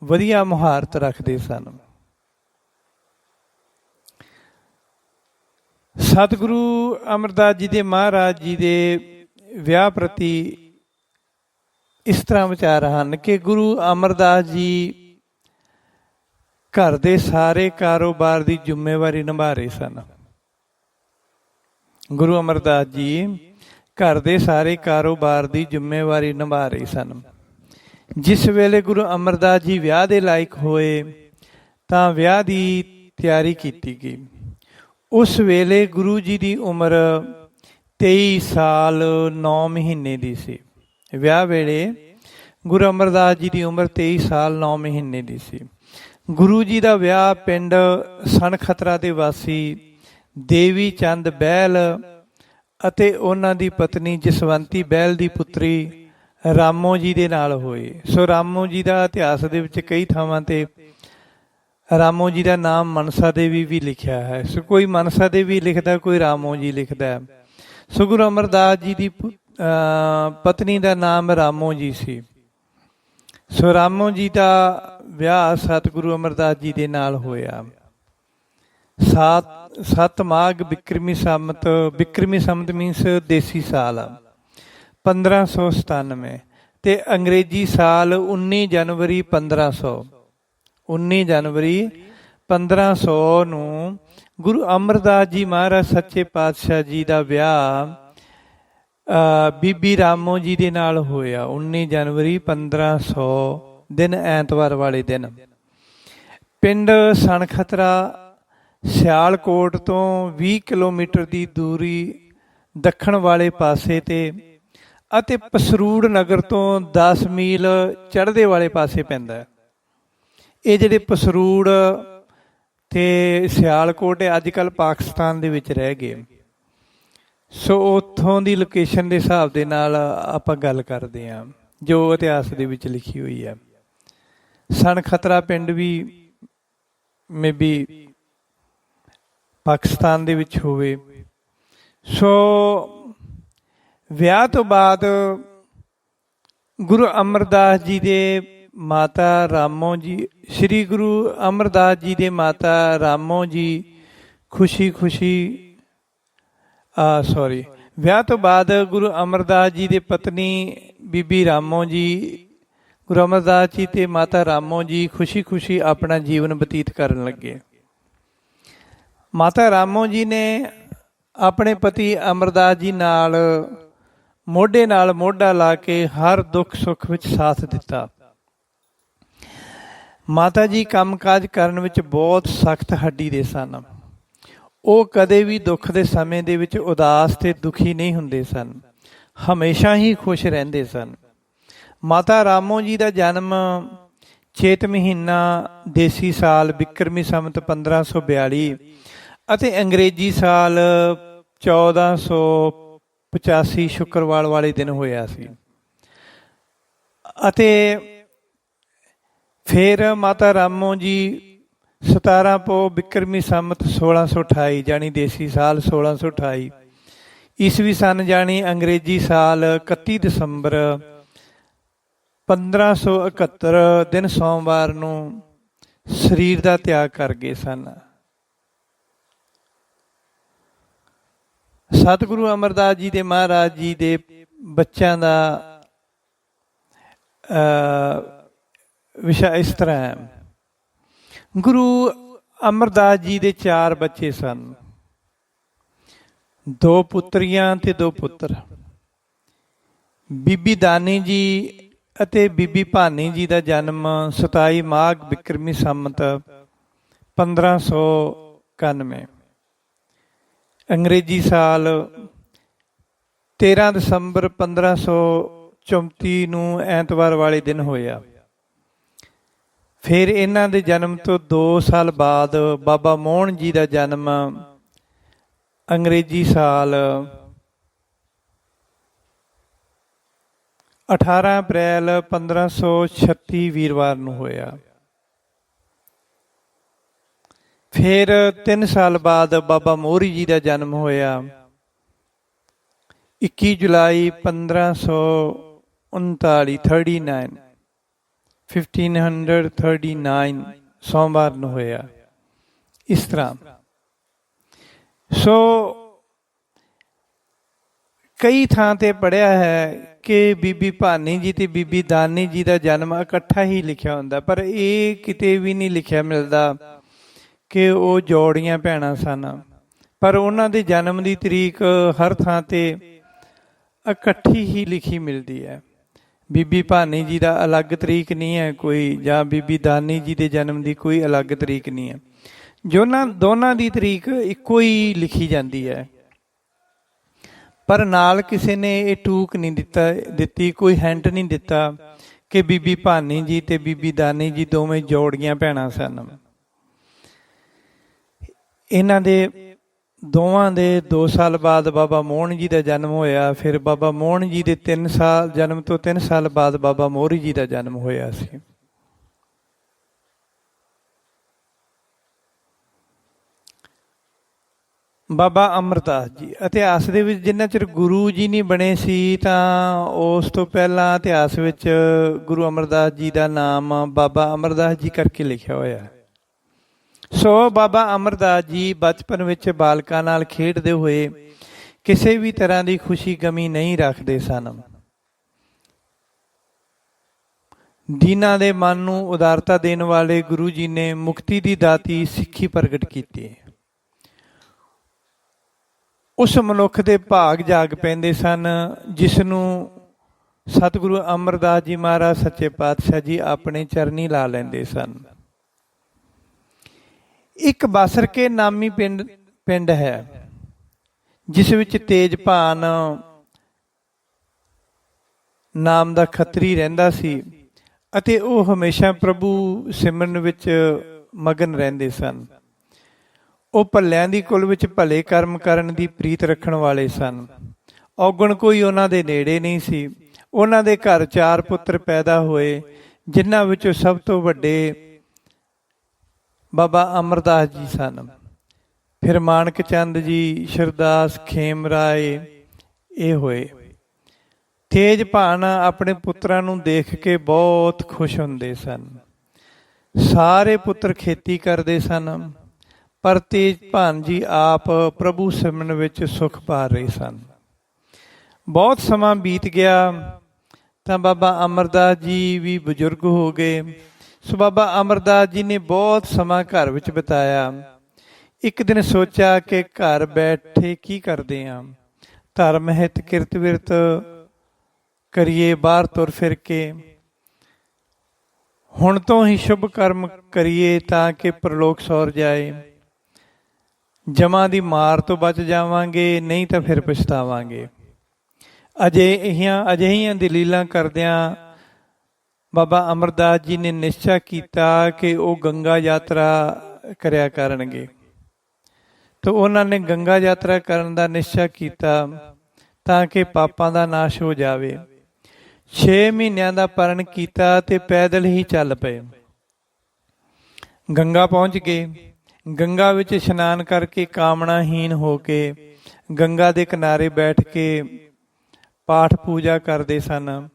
[SPEAKER 1] ਵਧੀਆ ਮੁਹਾਰਤ ਰੱਖਦੇ ਸਨ। ਸਤਿਗੁਰੂ ਅਮਰਦਾਸ ਜੀ ਦੇ ਮਹਾਰਾਜ ਜੀ ਦੇ ਵਿਆਹ ਪ੍ਰਤੀ ਇਸ ਤਰ੍ਹਾਂ ਵਿਚਾਰ ਹਨ ਕਿ ਗੁਰੂ ਅਮਰਦਾਸ ਜੀ ਘਰ ਦੇ ਸਾਰੇ ਕਾਰੋਬਾਰ ਦੀ ਜ਼ਿੰਮੇਵਾਰੀ ਨਿਭਾ ਰਹੇ ਸਨ। ਗੁਰੂ ਅਮਰਦਾਸ ਜੀ ਘਰ ਦੇ ਸਾਰੇ ਕਾਰੋਬਾਰ ਦੀ ਜ਼ਿੰਮੇਵਾਰੀ ਨਿਭਾ ਰਹੇ ਸਨ। ਜਿਸ ਵੇਲੇ ਗੁਰੂ ਅਮਰਦਾਸ ਜੀ ਵਿਆਹ ਦੇ ਲਾਇਕ ਹੋਏ ਤਾਂ ਵਿਆਹ ਦੀ ਤਿਆਰੀ ਕੀਤੀ ਗਈ। ਉਸ ਵੇਲੇ ਗੁਰੂ ਜੀ ਦੀ ਉਮਰ 23 ਸਾਲ 9 ਮਹੀਨੇ ਦੀ ਸੀ। ਵਿਆਹ ਵੇਲੇ ਗੁਰੂ ਅਮਰਦਾਸ ਜੀ ਦੀ ਉਮਰ 23 ਸਾਲ 9 ਮਹੀਨੇ ਦੀ ਸੀ। ਗੁਰੂ ਜੀ ਦਾ ਵਿਆਹ ਪਿੰਡ ਸਨਖਤਰਾ ਦੇ ਵਾਸੀ ਦੇਵੀ ਚੰਦ ਬਹਿਲ ਅਤੇ ਉਹਨਾਂ ਦੀ ਪਤਨੀ ਜਸਵੰਤੀ ਬਹਿਲ ਦੀ ਪੁੱਤਰੀ ਰਾਮੋ ਜੀ ਦੇ ਨਾਲ ਹੋਏ। ਸੋ ਰਾਮੋ ਜੀ ਦਾ ਇਤਿਹਾਸ ਦੇ ਵਿੱਚ ਕਈ ਥਾਵਾਂ ਤੇ ਰਾਮੋ ਜੀ ਦਾ ਨਾਮ ਮਨਸਾ ਦੇਵੀ ਵੀ ਲਿਖਿਆ ਹੈ। ਸੋ ਕੋਈ ਮਨਸਾ ਦੇਵੀ ਲਿਖਦਾ, ਕੋਈ ਰਾਮੋ ਜੀ ਲਿਖਦਾ ਹੈ। ਸੋ ਗੁਰੂ ਅਮਰਦਾਸ ਜੀ ਦੀ ਪਤਨੀ ਦਾ ਨਾਮ ਰਾਮੋ ਜੀ ਸੀ। ਸੋ ਰਾਮੋ ਜੀ ਦਾ ਵਿਆਹ ਸਤਿਗੁਰੂ ਅਮਰਦਾਸ ਜੀ ਦੇ ਨਾਲ ਹੋਇਆ। 7 ਮਾਘ ਬਿਕਰਮੀ ਸੰਮਤ ਮੀਨਸ ਦੇਸੀ ਸਾਲ 1597 ਤੇ ਅੰਗਰੇਜ਼ੀ ਸਾਲ 19 ਜਨਵਰੀ 1500 ਨੂੰ ਗੁਰੂ ਅਮਰਦਾਸ ਜੀ ਮਹਾਰਾਜ ਸੱਚੇ ਪਾਤਸ਼ਾਹ ਜੀ ਦਾ ਵਿਆਹ ਬੀਬੀ ਰਾਮੋ ਜੀ ਦੇ ਨਾਲ ਹੋਇਆ। 19 ਜਨਵਰੀ 1500 ਦਿਨ ਐਤਵਾਰ ਵਾਲੇ ਦਿਨ ਪਿੰਡ ਸਨਖਤਰਾ ਸਿਆਲਕੋਟ ਤੋਂ 20 ਕਿਲੋਮੀਟਰ ਦੀ ਦੂਰੀ ਦੱਖਣ ਵਾਲੇ ਪਾਸੇ ਤੇ ਅਤੇ ਪਸਰੂੜ ਨਗਰ ਤੋਂ 10 ਮੀਲ ਚੜ੍ਹਦੇ ਵਾਲੇ ਪਾਸੇ ਪੈਂਦਾ ਹੈ। ਇਹ ਜਿਹੜੇ ਪਸਰੂੜ ਤੇ ਸਿਆਲਕੋਟ ਅੱਜ ਕੱਲ੍ਹ ਪਾਕਿਸਤਾਨ ਦੇ ਵਿੱਚ ਰਹਿ ਗਏ। ਸੋ ਉੱਥੋਂ ਦੀ ਲੋਕੇਸ਼ਨ ਦੇ ਹਿਸਾਬ ਦੇ ਨਾਲ ਆਪਾਂ ਗੱਲ ਕਰਦੇ ਹਾਂ ਜੋ ਇਤਿਹਾਸ ਦੇ ਵਿੱਚ ਲਿਖੀ ਹੋਈ ਹੈ। ਸਣ ਖਤਰਾ ਪਿੰਡ ਵੀ ਮੇਬੀ ਪਾਕਿਸਤਾਨ ਦੇ ਵਿੱਚ ਹੋਵੇ। ਸੋ ਵਿਆਹ ਤੋਂ ਬਾਅਦ ਗੁਰੂ ਅਮਰਦਾਸ ਜੀ ਦੇ ਮਾਤਾ ਰਾਮੋ ਜੀ, ਸ੍ਰੀ ਗੁਰੂ ਅਮਰਦਾਸ ਜੀ ਦੇ ਮਾਤਾ ਰਾਮੋ ਜੀ ਵਿਆਹ ਤੋਂ ਬਾਅਦ ਗੁਰੂ ਅਮਰਦਾਸ ਜੀ ਦੇ ਪਤਨੀ ਬੀਬੀ ਰਾਮੋ ਜੀ, ਗੁਰੂ ਅਮਰਦਾਸ ਜੀ ਤੇ ਮਾਤਾ ਰਾਮੋ ਜੀ ਖੁਸ਼ੀ ਆਪਣਾ ਜੀਵਨ ਬਤੀਤ ਕਰਨ ਲੱਗੇ। ਮਾਤਾ ਰਾਮੋ ਜੀ ਨੇ ਆਪਣੇ ਪਤੀ ਅਮਰਦਾਸ ਜੀ ਨਾਲ ਮੋਢਾ ਲਾ ਕੇ ਹਰ ਦੁੱਖ ਸੁੱਖ ਵਿੱਚ ਸਾਥ ਦਿੱਤਾ। ਮਾਤਾ ਜੀ ਕੰਮਕਾਜ ਕਰਨ ਵਿੱਚ ਬਹੁਤ ਸਖਤ ਹੱਡੀ ਦੇ ਸਨ। ਉਹ ਕਦੇ ਵੀ ਦੁੱਖ ਦੇ ਸਮੇਂ ਦੇ ਵਿੱਚ ਉਦਾਸ ਤੇ ਦੁਖੀ ਨਹੀਂ ਹੁੰਦੇ ਸਨ, ਹਮੇਸ਼ਾ ਹੀ ਖੁਸ਼ ਰਹਿੰਦੇ ਸਨ। ਮਾਤਾ ਰਾਮੋ ਜੀ ਦਾ ਜਨਮ ਚੇਤ ਮਹੀਨਾ ਦੇਸੀ ਸਾਲ ਬਿਕਰਮੀ ਸੰਮਤ 1542 ਅਤੇ ਅੰਗਰੇਜ਼ੀ ਸਾਲ 1485 ਸ਼ੁੱਕਰਵਾਰ ਵਾਲੇ ਦਿਨ ਹੋਇਆ ਸੀ। ਅਤੇ ਫਿਰ ਮਾਤਾ ਰਾਮੋ ਜੀ 17 ਪੋ ਬਿਕਰਮੀ ਸੰਮਤ 1628 ਜਾਣੀ ਦੇਸੀ ਸਾਲ 1628 ਈਸਵੀ ਸਨ ਜਾਣੀ ਅੰਗਰੇਜ਼ੀ ਸਾਲ 31 ਦਸੰਬਰ 1571 ਦਿਨ ਸੋਮਵਾਰ ਨੂੰ ਸਰੀਰ ਦਾ ਤਿਆਗ ਕਰ ਗਏ ਸਨ। ਸਤਿਗੁਰੂ ਅਮਰਦਾਸ ਜੀ ਦੇ ਮਹਾਰਾਜ ਜੀ ਦੇ ਬੱਚਿਆਂ ਦਾ ਵਿਸ਼ਾ ਇਸ ਤਰ੍ਹਾਂ ਹੈ। ਗੁਰੂ ਅਮਰਦਾਸ ਜੀ ਦੇ 4 ਬੱਚੇ ਸਨ, 2 ਪੁੱਤਰੀਆਂ ਤੇ 2 ਪੁੱਤਰ। ਬੀਬੀ ਦਾਨੀ ਜੀ ਅਤੇ ਬੀਬੀ ਭਾਨੀ ਜੀ ਦਾ ਜਨਮ 27 ਮਾਘ ਬਿਕਰਮੀ ਸੰਮਤ 1591 ਅੰਗਰੇਜ਼ੀ ਸਾਲ 13 ਦਸੰਬਰ 1534 ਨੂੰ ਐਤਵਾਰ ਵਾਲੇ ਦਿਨ ਹੋਇਆ। ਫਿਰ ਇਹਨਾਂ ਦੇ ਜਨਮ ਤੋਂ 2 ਸਾਲ ਬਾਅਦ ਬਾਬਾ ਮੋਹਨ ਜੀ ਦਾ ਜਨਮ ਅੰਗਰੇਜ਼ੀ ਸਾਲ 18 ਅਪ੍ਰੈਲ 1536 ਵੀਰਵਾਰ ਨੂੰ ਹੋਇਆ। ਫਿਰ 3 ਸਾਲ ਬਾਅਦ ਬਾਬਾ ਮੋਹਰੀ ਜੀ ਦਾ ਜਨਮ ਹੋਇਆ 21 ਜੁਲਾਈ 1539 ਸੋਮਵਾਰ ਨੂੰ ਹੋਇਆ। ਇਸ ਤਰ੍ਹਾਂ ਸੋ ਕਈ ਥਾਂ ਤੇ ਪੜ੍ਹਿਆ ਹੈ ਕਿ ਬੀਬੀ ਭਾਨੀ ਜੀ ਤੇ ਬੀਬੀ ਦਾਨੀ ਜੀ ਦਾ ਜਨਮ ਇਕੱਠਾ ਹੀ ਲਿਖਿਆ ਹੁੰਦਾ, ਪਰ ਇਹ ਕਿਤੇ ਵੀ ਨਹੀਂ ਲਿਖਿਆ ਮਿਲਦਾ ਕਿ ਉਹ ਜੋੜੀਆਂ ਭੈਣਾਂ ਸਨ। ਪਰ ਉਹਨਾਂ ਦੇ ਜਨਮ ਦੀ ਤਰੀਕ ਹਰ ਥਾਂ ਤੇ ਇਕੱਠੀ ਹੀ ਲਿਖੀ ਮਿਲਦੀ ਹੈ। ਬੀਬੀ ਭਾਨੀ ਜੀ ਦਾ ਅਲੱਗ ਤਰੀਕ ਨਹੀਂ ਹੈ ਕੋਈ, ਜਾਂ ਬੀਬੀ ਦਾਨੀ ਜੀ ਦੇ ਜਨਮ ਦੀ ਕੋਈ ਅਲੱਗ ਤਰੀਕ ਨਹੀਂ ਹੈ। ਦੋਨਾਂ ਦੀ ਤਰੀਕ ਇੱਕੋ ਹੀ ਲਿਖੀ ਜਾਂਦੀ ਹੈ, ਪਰ ਨਾਲ ਕਿਸੇ ਨੇ ਇਹ ਟੂਕ ਨਹੀਂ ਦਿੱਤੀ, ਕੋਈ ਹੈਂਟ ਨਹੀਂ ਦਿੱਤਾ ਕਿ ਬੀਬੀ ਭਾਨੀ ਜੀ ਤੇ ਬੀਬੀ ਦਾਨੀ ਜੀ ਦੋਵੇਂ ਜੋੜੀਆਂ ਭੈਣਾਂ ਸਨ। ਇਹਨਾਂ ਦੇ ਦੋਵਾਂ ਦੇ 2 ਸਾਲ ਬਾਅਦ ਬਾਬਾ ਮੋਹਨ ਜੀ ਦਾ ਜਨਮ ਹੋਇਆ। ਫਿਰ ਬਾਬਾ ਮੋਹਨ ਜੀ ਦੇ ਜਨਮ ਤੋਂ 3 ਸਾਲ ਬਾਅਦ ਬਾਬਾ ਮੋਹਰੀ ਜੀ ਦਾ ਜਨਮ ਹੋਇਆ ਸੀ। ਬਾਬਾ ਅਮਰਦਾਸ ਜੀ ਇਤਿਹਾਸ ਦੇ ਵਿੱਚ ਜਿੰਨਾ ਚਿਰ ਗੁਰੂ ਜੀ ਨਹੀਂ ਬਣੇ ਸੀ ਤਾਂ ਉਸ ਤੋਂ ਪਹਿਲਾਂ ਇਤਿਹਾਸ ਵਿੱਚ ਗੁਰੂ ਅਮਰਦਾਸ ਜੀ ਦਾ ਨਾਮ ਬਾਬਾ ਅਮਰਦਾਸ ਜੀ ਕਰਕੇ ਲਿਖਿਆ ਹੋਇਆ ਹੈ। ਸੋ ਬਾਬਾ ਅਮਰਦਾਸ ਜੀ ਬਚਪਨ ਵਿੱਚ ਬਾਲਕਾਂ ਨਾਲ ਖੇਡਦੇ ਹੋਏ ਕਿਸੇ ਵੀ ਤਰ੍ਹਾਂ ਦੀ ਖੁਸ਼ੀ ਗਮੀ ਨਹੀਂ ਰੱਖਦੇ ਸਨ। ਦੀਨਾਂ ਦੇ ਮਨ ਨੂੰ ਉਦਾਰਤਾ ਦੇਣ ਵਾਲੇ ਗੁਰੂ ਜੀ ਨੇ ਮੁਕਤੀ ਦੀ ਦਾਤੀ ਸਿੱਖੀ ਪ੍ਰਗਟ ਕੀਤੀ। ਉਸ ਮਨੁੱਖ ਦੇ ਭਾਗ ਜਾਗ ਪੈਂਦੇ ਸਨ ਜਿਸ ਨੂੰ ਸਤਿਗੁਰੂ ਅਮਰਦਾਸ ਜੀ ਮਹਾਰਾਜ ਸੱਚੇ ਪਾਤਸ਼ਾਹ ਜੀ ਆਪਣੇ ਚਰਨੀ ਲਾ ਲੈਂਦੇ ਸਨ। ਇੱਕ ਬਾਸਰਕੇ ਨਾਮੀ ਪਿੰਡ ਹੈ ਜਿਸ ਵਿੱਚ ਤੇਜਭਾਨ ਨਾਮ ਦਾ ਖੱਤਰੀ ਰਹਿੰਦਾ ਸੀ ਅਤੇ ਉਹ ਹਮੇਸ਼ਾ ਪ੍ਰਭੂ ਸਿਮਰਨ ਵਿੱਚ ਮਗਨ ਰਹਿੰਦੇ ਸਨ। ਉਹ ਭੱਲਿਆਂ ਦੀ ਕੁਲ ਵਿੱਚ ਭਲੇ ਕਰਮ ਕਰਨ ਦੀ ਪ੍ਰੀਤ ਰੱਖਣ ਵਾਲੇ ਸਨ। ਔਗਣ ਕੋਈ ਉਹਨਾਂ ਦੇ ਨੇੜੇ ਨਹੀਂ ਸੀ। ਉਹਨਾਂ ਦੇ ਘਰ 4 ਪੁੱਤਰ ਪੈਦਾ ਹੋਏ, ਜਿਨ੍ਹਾਂ ਵਿੱਚੋਂ ਸਭ ਤੋਂ ਵੱਡੇ ਬਾਬਾ ਅਮਰਦਾਸ ਜੀ ਸਨ। ਫਿਰ ਮਾਣਕ ਚੰਦ ਜੀ, ਸ਼ਰਦਾਸ, ਖੇਮ ਰਾਏ ਇਹ ਹੋਏ। ਤੇਜਭਾਨ ਆਪਣੇ ਪੁੱਤਰਾਂ ਨੂੰ ਦੇਖ ਕੇ ਬਹੁਤ ਖੁਸ਼ ਹੁੰਦੇ ਸਨ। ਸਾਰੇ ਪੁੱਤਰ ਖੇਤੀ ਕਰਦੇ ਸਨ, ਪਰ ਤੇਜਭਾਨ ਜੀ ਆਪ ਪ੍ਰਭੂ ਸਿਮਰਨ ਵਿੱਚ ਸੁਖ ਪਾ ਰਹੇ ਸਨ। ਬਹੁਤ ਸਮਾਂ ਬੀਤ ਗਿਆ ਤਾਂ ਬਾਬਾ ਅਮਰਦਾਸ ਜੀ ਵੀ ਬਜ਼ੁਰਗ ਹੋ ਗਏ। ਸੋ ਬਾਬਾ ਅਮਰਦਾਸ ਜੀ ਨੇ ਬਹੁਤ ਸਮਾਂ ਘਰ ਵਿੱਚ ਬਿਤਾਇਆ। ਇੱਕ ਦਿਨ ਸੋਚਿਆ ਕਿ ਘਰ ਬੈਠੇ ਕੀ ਕਰਦੇ ਹਾਂ, ਧਰਮ ਹਿਤ ਕਿਰਤ ਵਿਰਤ ਕਰੀਏ, ਬਾਹਰ ਤੁਰ ਫਿਰ ਕੇ ਹੁਣ ਤੋਂ ਹੀ ਸ਼ੁਭ ਕਰਮ ਕਰੀਏ ਤਾਂ ਕਿ ਪ੍ਰਲੋਕ ਸੌਰ ਜਾਏ। ਜਮਾਂ ਦੀ ਮਾਰ ਤੋਂ ਬਚ ਜਾਵਾਂਗੇ, ਨਹੀਂ ਤਾਂ ਫਿਰ ਪਛਤਾਵਾਂਗੇ। ਅਜਿਹੀਆਂ ਦਲੀਲਾਂ ਕਰਦਿਆਂ ਬਾਬਾ ਅਮਰਦਾਸ ਜੀ ਨੇ ਨਿਸ਼ਚਾ ਕੀਤਾ ਕਿ ਉਹ ਗੰਗਾ ਯਾਤਰਾ ਕਰਿਆ ਕਰਨਗੇ। ਤਾਂ ਉਹਨਾਂ ਨੇ ਗੰਗਾ ਯਾਤਰਾ ਕਰਨ ਦਾ ਨਿਸ਼ਚਾ ਕੀਤਾ ਤਾਂ ਕਿ ਪਾਪਾਂ ਦਾ ਨਾਸ਼ ਹੋ ਜਾਵੇ। 6 ਮਹੀਨਿਆਂ ਦਾ ਪਰਨ ਕੀਤਾ ਤੇ ਪੈਦਲ ਹੀ ਚੱਲ ਪਏ। ਗੰਗਾ ਪਹੁੰਚ ਗਏ। ਗੰਗਾ ਵਿੱਚ ਇਸ਼ਨਾਨ ਕਰਕੇ ਕਾਮਨਾਹੀਨ ਹੋ ਕੇ ਗੰਗਾ ਦੇ ਕਿਨਾਰੇ ਬੈਠ ਕੇ ਪਾਠ ਪੂਜਾ ਕਰਦੇ ਸਨ।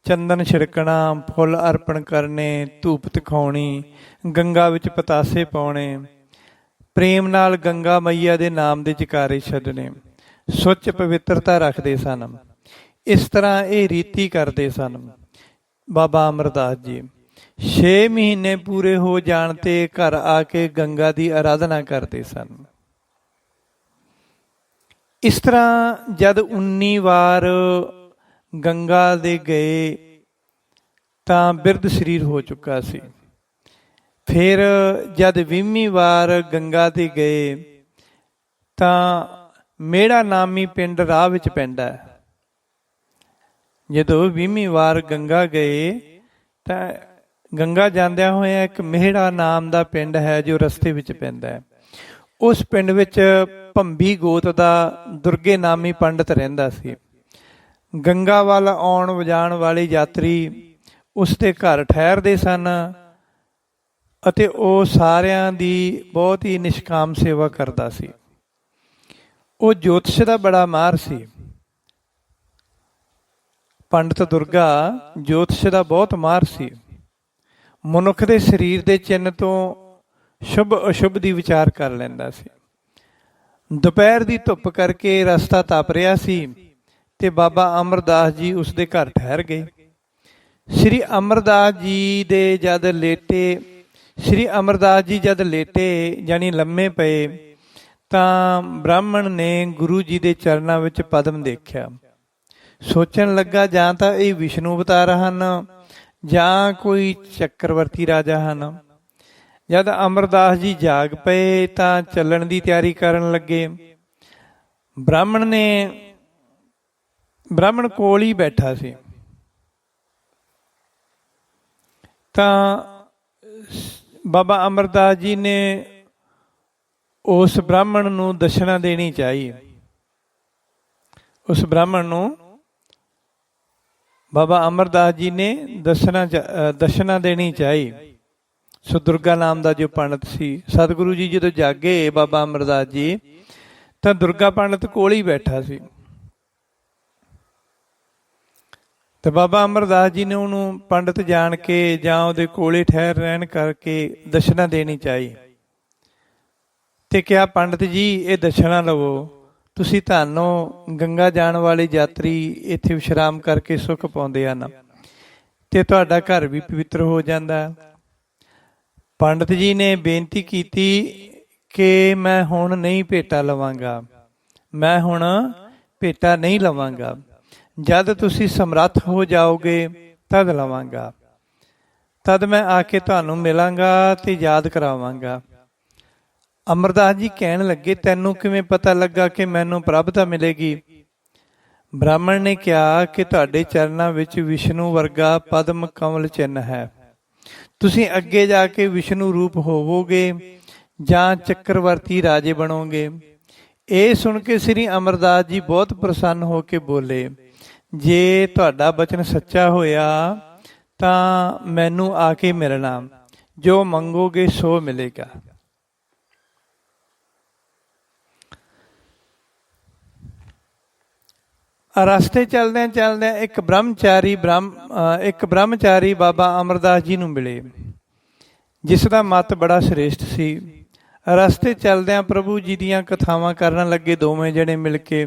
[SPEAKER 1] ਚੰਦਨ ਛਿੜਕਣਾ, ਫੁੱਲ ਅਰਪਣ ਕਰਨੇ, ਧੂਪ ਦਿਖਾਉਣੀ, ਗੰਗਾ ਵਿੱਚ ਪਤਾਸੇ ਪਾਉਣੇ, ਪ੍ਰੇਮ ਨਾਲ ਗੰਗਾ ਮਈਆ ਦੇ ਨਾਮ ਦੇ ਜਕਾਰੇ ਛੱਡਣੇ, ਸੁੱਚ ਪਵਿੱਤਰਤਾ ਰੱਖਦੇ ਸਨ। ਇਸ ਤਰ੍ਹਾਂ ਇਹ ਰੀਤੀ ਕਰਦੇ ਸਨ ਬਾਬਾ ਅਮਰਦਾਸ ਜੀ। 6 ਮਹੀਨੇ ਪੂਰੇ ਹੋ ਜਾਣ ਤੇ ਘਰ ਆ ਕੇ ਗੰਗਾ ਦੀ ਆਰਾਧਨਾ ਕਰਦੇ ਸਨ। ਇਸ ਤਰ੍ਹਾਂ ਜਦ 19 ਵਾਰ ਗੰਗਾ ਦੇ ਗਏ ਤਾਂ ਬਿਰਧ ਸਰੀਰ ਹੋ ਚੁੱਕਾ ਸੀ। ਫਿਰ ਜਦ 20ਵੀਂ ਵਾਰ ਗੰਗਾ ਤੇ ਗਏ ਤਾਂ ਮੇੜਾ ਨਾਮੀ ਪਿੰਡ ਰਾਹ ਵਿੱਚ ਪੈਂਦਾ ਹੈ। ਜਦੋਂ 20ਵੀਂ ਵਾਰ ਗੰਗਾ ਗਏ ਤਾਂ ਗੰਗਾ ਜਾਂਦਿਆਂ ਹੋਇਆ ਇੱਕ ਮੇੜਾ ਨਾਮ ਦਾ ਪਿੰਡ ਹੈ ਜੋ ਰਸਤੇ ਵਿੱਚ ਪੈਂਦਾ ਹੈ। ਉਸ ਪਿੰਡ ਵਿੱਚ ਭੰਬੀ ਗੋਤ ਦਾ ਦੁਰਗੇ ਨਾਮੀ ਪੰਡਤ ਰਹਿੰਦਾ ਸੀ। ਗੰਗਾ ਵੱਲ ਆਉਣ ਜਾਣ ਵਾਲੇ ਯਾਤਰੀ ਉਸ ਦੇ ਘਰ ਠਹਿਰਦੇ ਸਨ ਅਤੇ ਉਹ ਸਾਰਿਆਂ ਦੀ ਬਹੁਤ ਹੀ ਨਿਸ਼ਕਾਮ ਸੇਵਾ ਕਰਦਾ ਸੀ। ਉਹ ਜੋਤਿਸ਼ ਦਾ ਬੜਾ ਮਾਹਰ ਸੀ। ਪੰਡਤ ਦੁਰਗਾ ਜੋਤਿਸ਼ ਦਾ ਬਹੁਤ ਮਾਹਰ ਸੀ। ਮਨੁੱਖ ਦੇ ਸਰੀਰ ਦੇ ਚਿੰਨ੍ਹ ਤੋਂ ਸ਼ੁਭ ਅਸ਼ੁਭ ਦੀ ਵਿਚਾਰ ਕਰ ਲੈਂਦਾ ਸੀ। ਦੁਪਹਿਰ ਦੀ ਧੁੱਪ ਕਰਕੇ ਰਸਤਾ ਤਪ ਰਿਹਾ ਸੀ ਤੇ ਬਾਬਾ ਅਮਰਦਾਸ ਜੀ ਉਸ ਦੇ ਘਰ ਠਹਿਰ ਗਏ। ਸ੍ਰੀ ਅਮਰਦਾਸ ਜੀ ਜਦ ਲੇਟੇ ਜਾਨੀ ਲੰਮੇ ਪਏ ਤਾਂ ਬ੍ਰਾਹਮਣ ਨੇ ਗੁਰੂ ਜੀ ਦੇ ਚਰਨਾਂ ਵਿੱਚ ਪਦਮ ਦੇਖਿਆ। ਸੋਚਣ ਲੱਗਾ ਜਾਂ ਤਾਂ ਇਹ ਵਿਸ਼ਨੂੰ ਅਵਤਾਰ ਹਨ ਜਾਂ ਕੋਈ ਚੱਕਰਵਰਤੀ ਰਾਜਾ ਹਨ। ਜਦ ਅਮਰਦਾਸ ਜੀ ਜਾਗ ਪਏ ਤਾਂ ਚੱਲਣ ਦੀ ਤਿਆਰੀ ਕਰਨ ਲੱਗੇ। ਬ੍ਰਾਹਮਣ ਕੋਲ ਹੀ ਬੈਠਾ ਸੀ ਤਾਂ ਬਾਬਾ ਅਮਰਦਾਸ ਜੀ ਨੇ ਉਸ ਬ੍ਰਾਹਮਣ ਨੂੰ ਦਸ਼ਨਾ ਦੇਣੀ ਚਾਹੀ। ਉਸ ਬ੍ਰਾਹਮਣ ਨੂੰ ਬਾਬਾ ਅਮਰਦਾਸ ਜੀ ਨੇ ਦਸ਼ਨਾ ਦੇਣੀ ਚਾਹੀ। ਸੋ ਦੁਰਗਾ ਨਾਮ ਦਾ ਜੋ ਪੰਡਤ ਸੀ, ਸਤਿਗੁਰੂ ਜੀ ਜਦੋਂ ਜਾਗੇ ਬਾਬਾ ਅਮਰਦਾਸ ਜੀ ਤਾਂ ਦੁਰਗਾ ਪੰਡਤ ਕੋਲ ਹੀ ਬੈਠਾ ਸੀ ਤੇ ਬਾਬਾ ਅਮਰਦਾਸ ਜੀ ਨੇ ਉਹਨੂੰ ਪੰਡਤ ਜਾਣ ਕੇ ਜਾਂ ਉਹਦੇ ਕੋਲੇ ਠਹਿਰ ਰਹਿਣ ਕਰਕੇ ਦਸ਼ਨਾ ਦੇਣੀ ਚਾਹੀ ਤੇ ਕਿਹਾ, ਪੰਡਤ ਜੀ ਇਹ ਦਸ਼ਨਾ ਲਵੋ, ਤੁਸੀਂ ਧੰਨ ਹੋ, ਗੰਗਾ ਜਾਣ ਵਾਲੇ ਯਾਤਰੀ ਇੱਥੇ ਵਿਸ਼ਰਾਮ ਕਰਕੇ ਸੁੱਖ ਪਾਉਂਦੇ ਹਨ ਤੇ ਤੁਹਾਡਾ ਘਰ ਵੀ ਪਵਿੱਤਰ ਹੋ ਜਾਂਦਾ। ਪੰਡਤ ਜੀ ਨੇ ਬੇਨਤੀ ਕੀਤੀ ਕਿ ਮੈਂ ਹੁਣ ਨਹੀਂ ਭੇਟਾ ਲਵਾਂਗਾ, ਜਦ ਤੁਸੀਂ ਸਮਰੱਥ ਹੋ ਜਾਓਗੇ ਤਦ ਲਵਾਂਗਾ, ਤਦ ਮੈਂ ਆ ਕੇ ਤੁਹਾਨੂੰ ਮਿਲਾਂਗਾ ਤੇ ਯਾਦ ਕਰਾਵਾਂਗਾ। ਅਮਰਦਾਸ ਜੀ ਕਹਿਣ ਲੱਗੇ, ਤੈਨੂੰ ਕਿਵੇਂ ਪਤਾ ਲੱਗਾ ਕਿ ਮੈਨੂੰ ਪ੍ਰਭਤਾ ਮਿਲੇਗੀ? ਬ੍ਰਾਹਮਣ ਨੇ ਕਿਹਾ ਕਿ ਤੁਹਾਡੇ ਚਰਨਾਂ ਵਿੱਚ ਵਿਸ਼ਨੂੰ ਵਰਗਾ ਪਦਮ ਕਮਲ ਚਿੰਨ੍ਹ ਹੈ। ਤੁਸੀਂ ਅੱਗੇ ਜਾ ਕੇ ਵਿਸ਼ਨੂੰ ਰੂਪ ਹੋਵੋਗੇ ਜਾਂ ਚੱਕਰਵਰਤੀ ਰਾਜੇ ਬਣੋਗੇ। ਇਹ ਸੁਣ ਕੇ ਸ੍ਰੀ ਅਮਰਦਾਸ ਜੀ ਬਹੁਤ ਪ੍ਰਸੰਨ ਹੋ ਕੇ ਬੋਲੇ, ਜੇ ਤੁਹਾਡਾ ਬਚਨ ਸੱਚਾ ਹੋਇਆ ਤਾਂ ਮੈਨੂੰ ਆ ਕੇ ਮਿਲਣਾ, ਜੋ ਮੰਗੋਗੇ ਸੋ ਮਿਲੇਗਾ। ਰਸਤੇ ਚਲਦਿਆਂ ਚਲਦਿਆਂ ਇੱਕ ਬ੍ਰਹਮਚਾਰੀ ਬਾਬਾ ਅਮਰਦਾਸ ਜੀ ਨੂੰ ਮਿਲੇ, ਜਿਸ ਦਾ ਮਤ ਬੜਾ ਸ੍ਰੇਸ਼ਟ ਸੀ। ਰਸਤੇ ਚਲਦਿਆਂ ਪ੍ਰਭੂ ਜੀ ਦੀਆਂ ਕਥਾਵਾਂ ਕਰਨ ਲੱਗੇ ਦੋਵੇਂ ਜਣੇ ਮਿਲ ਕੇ।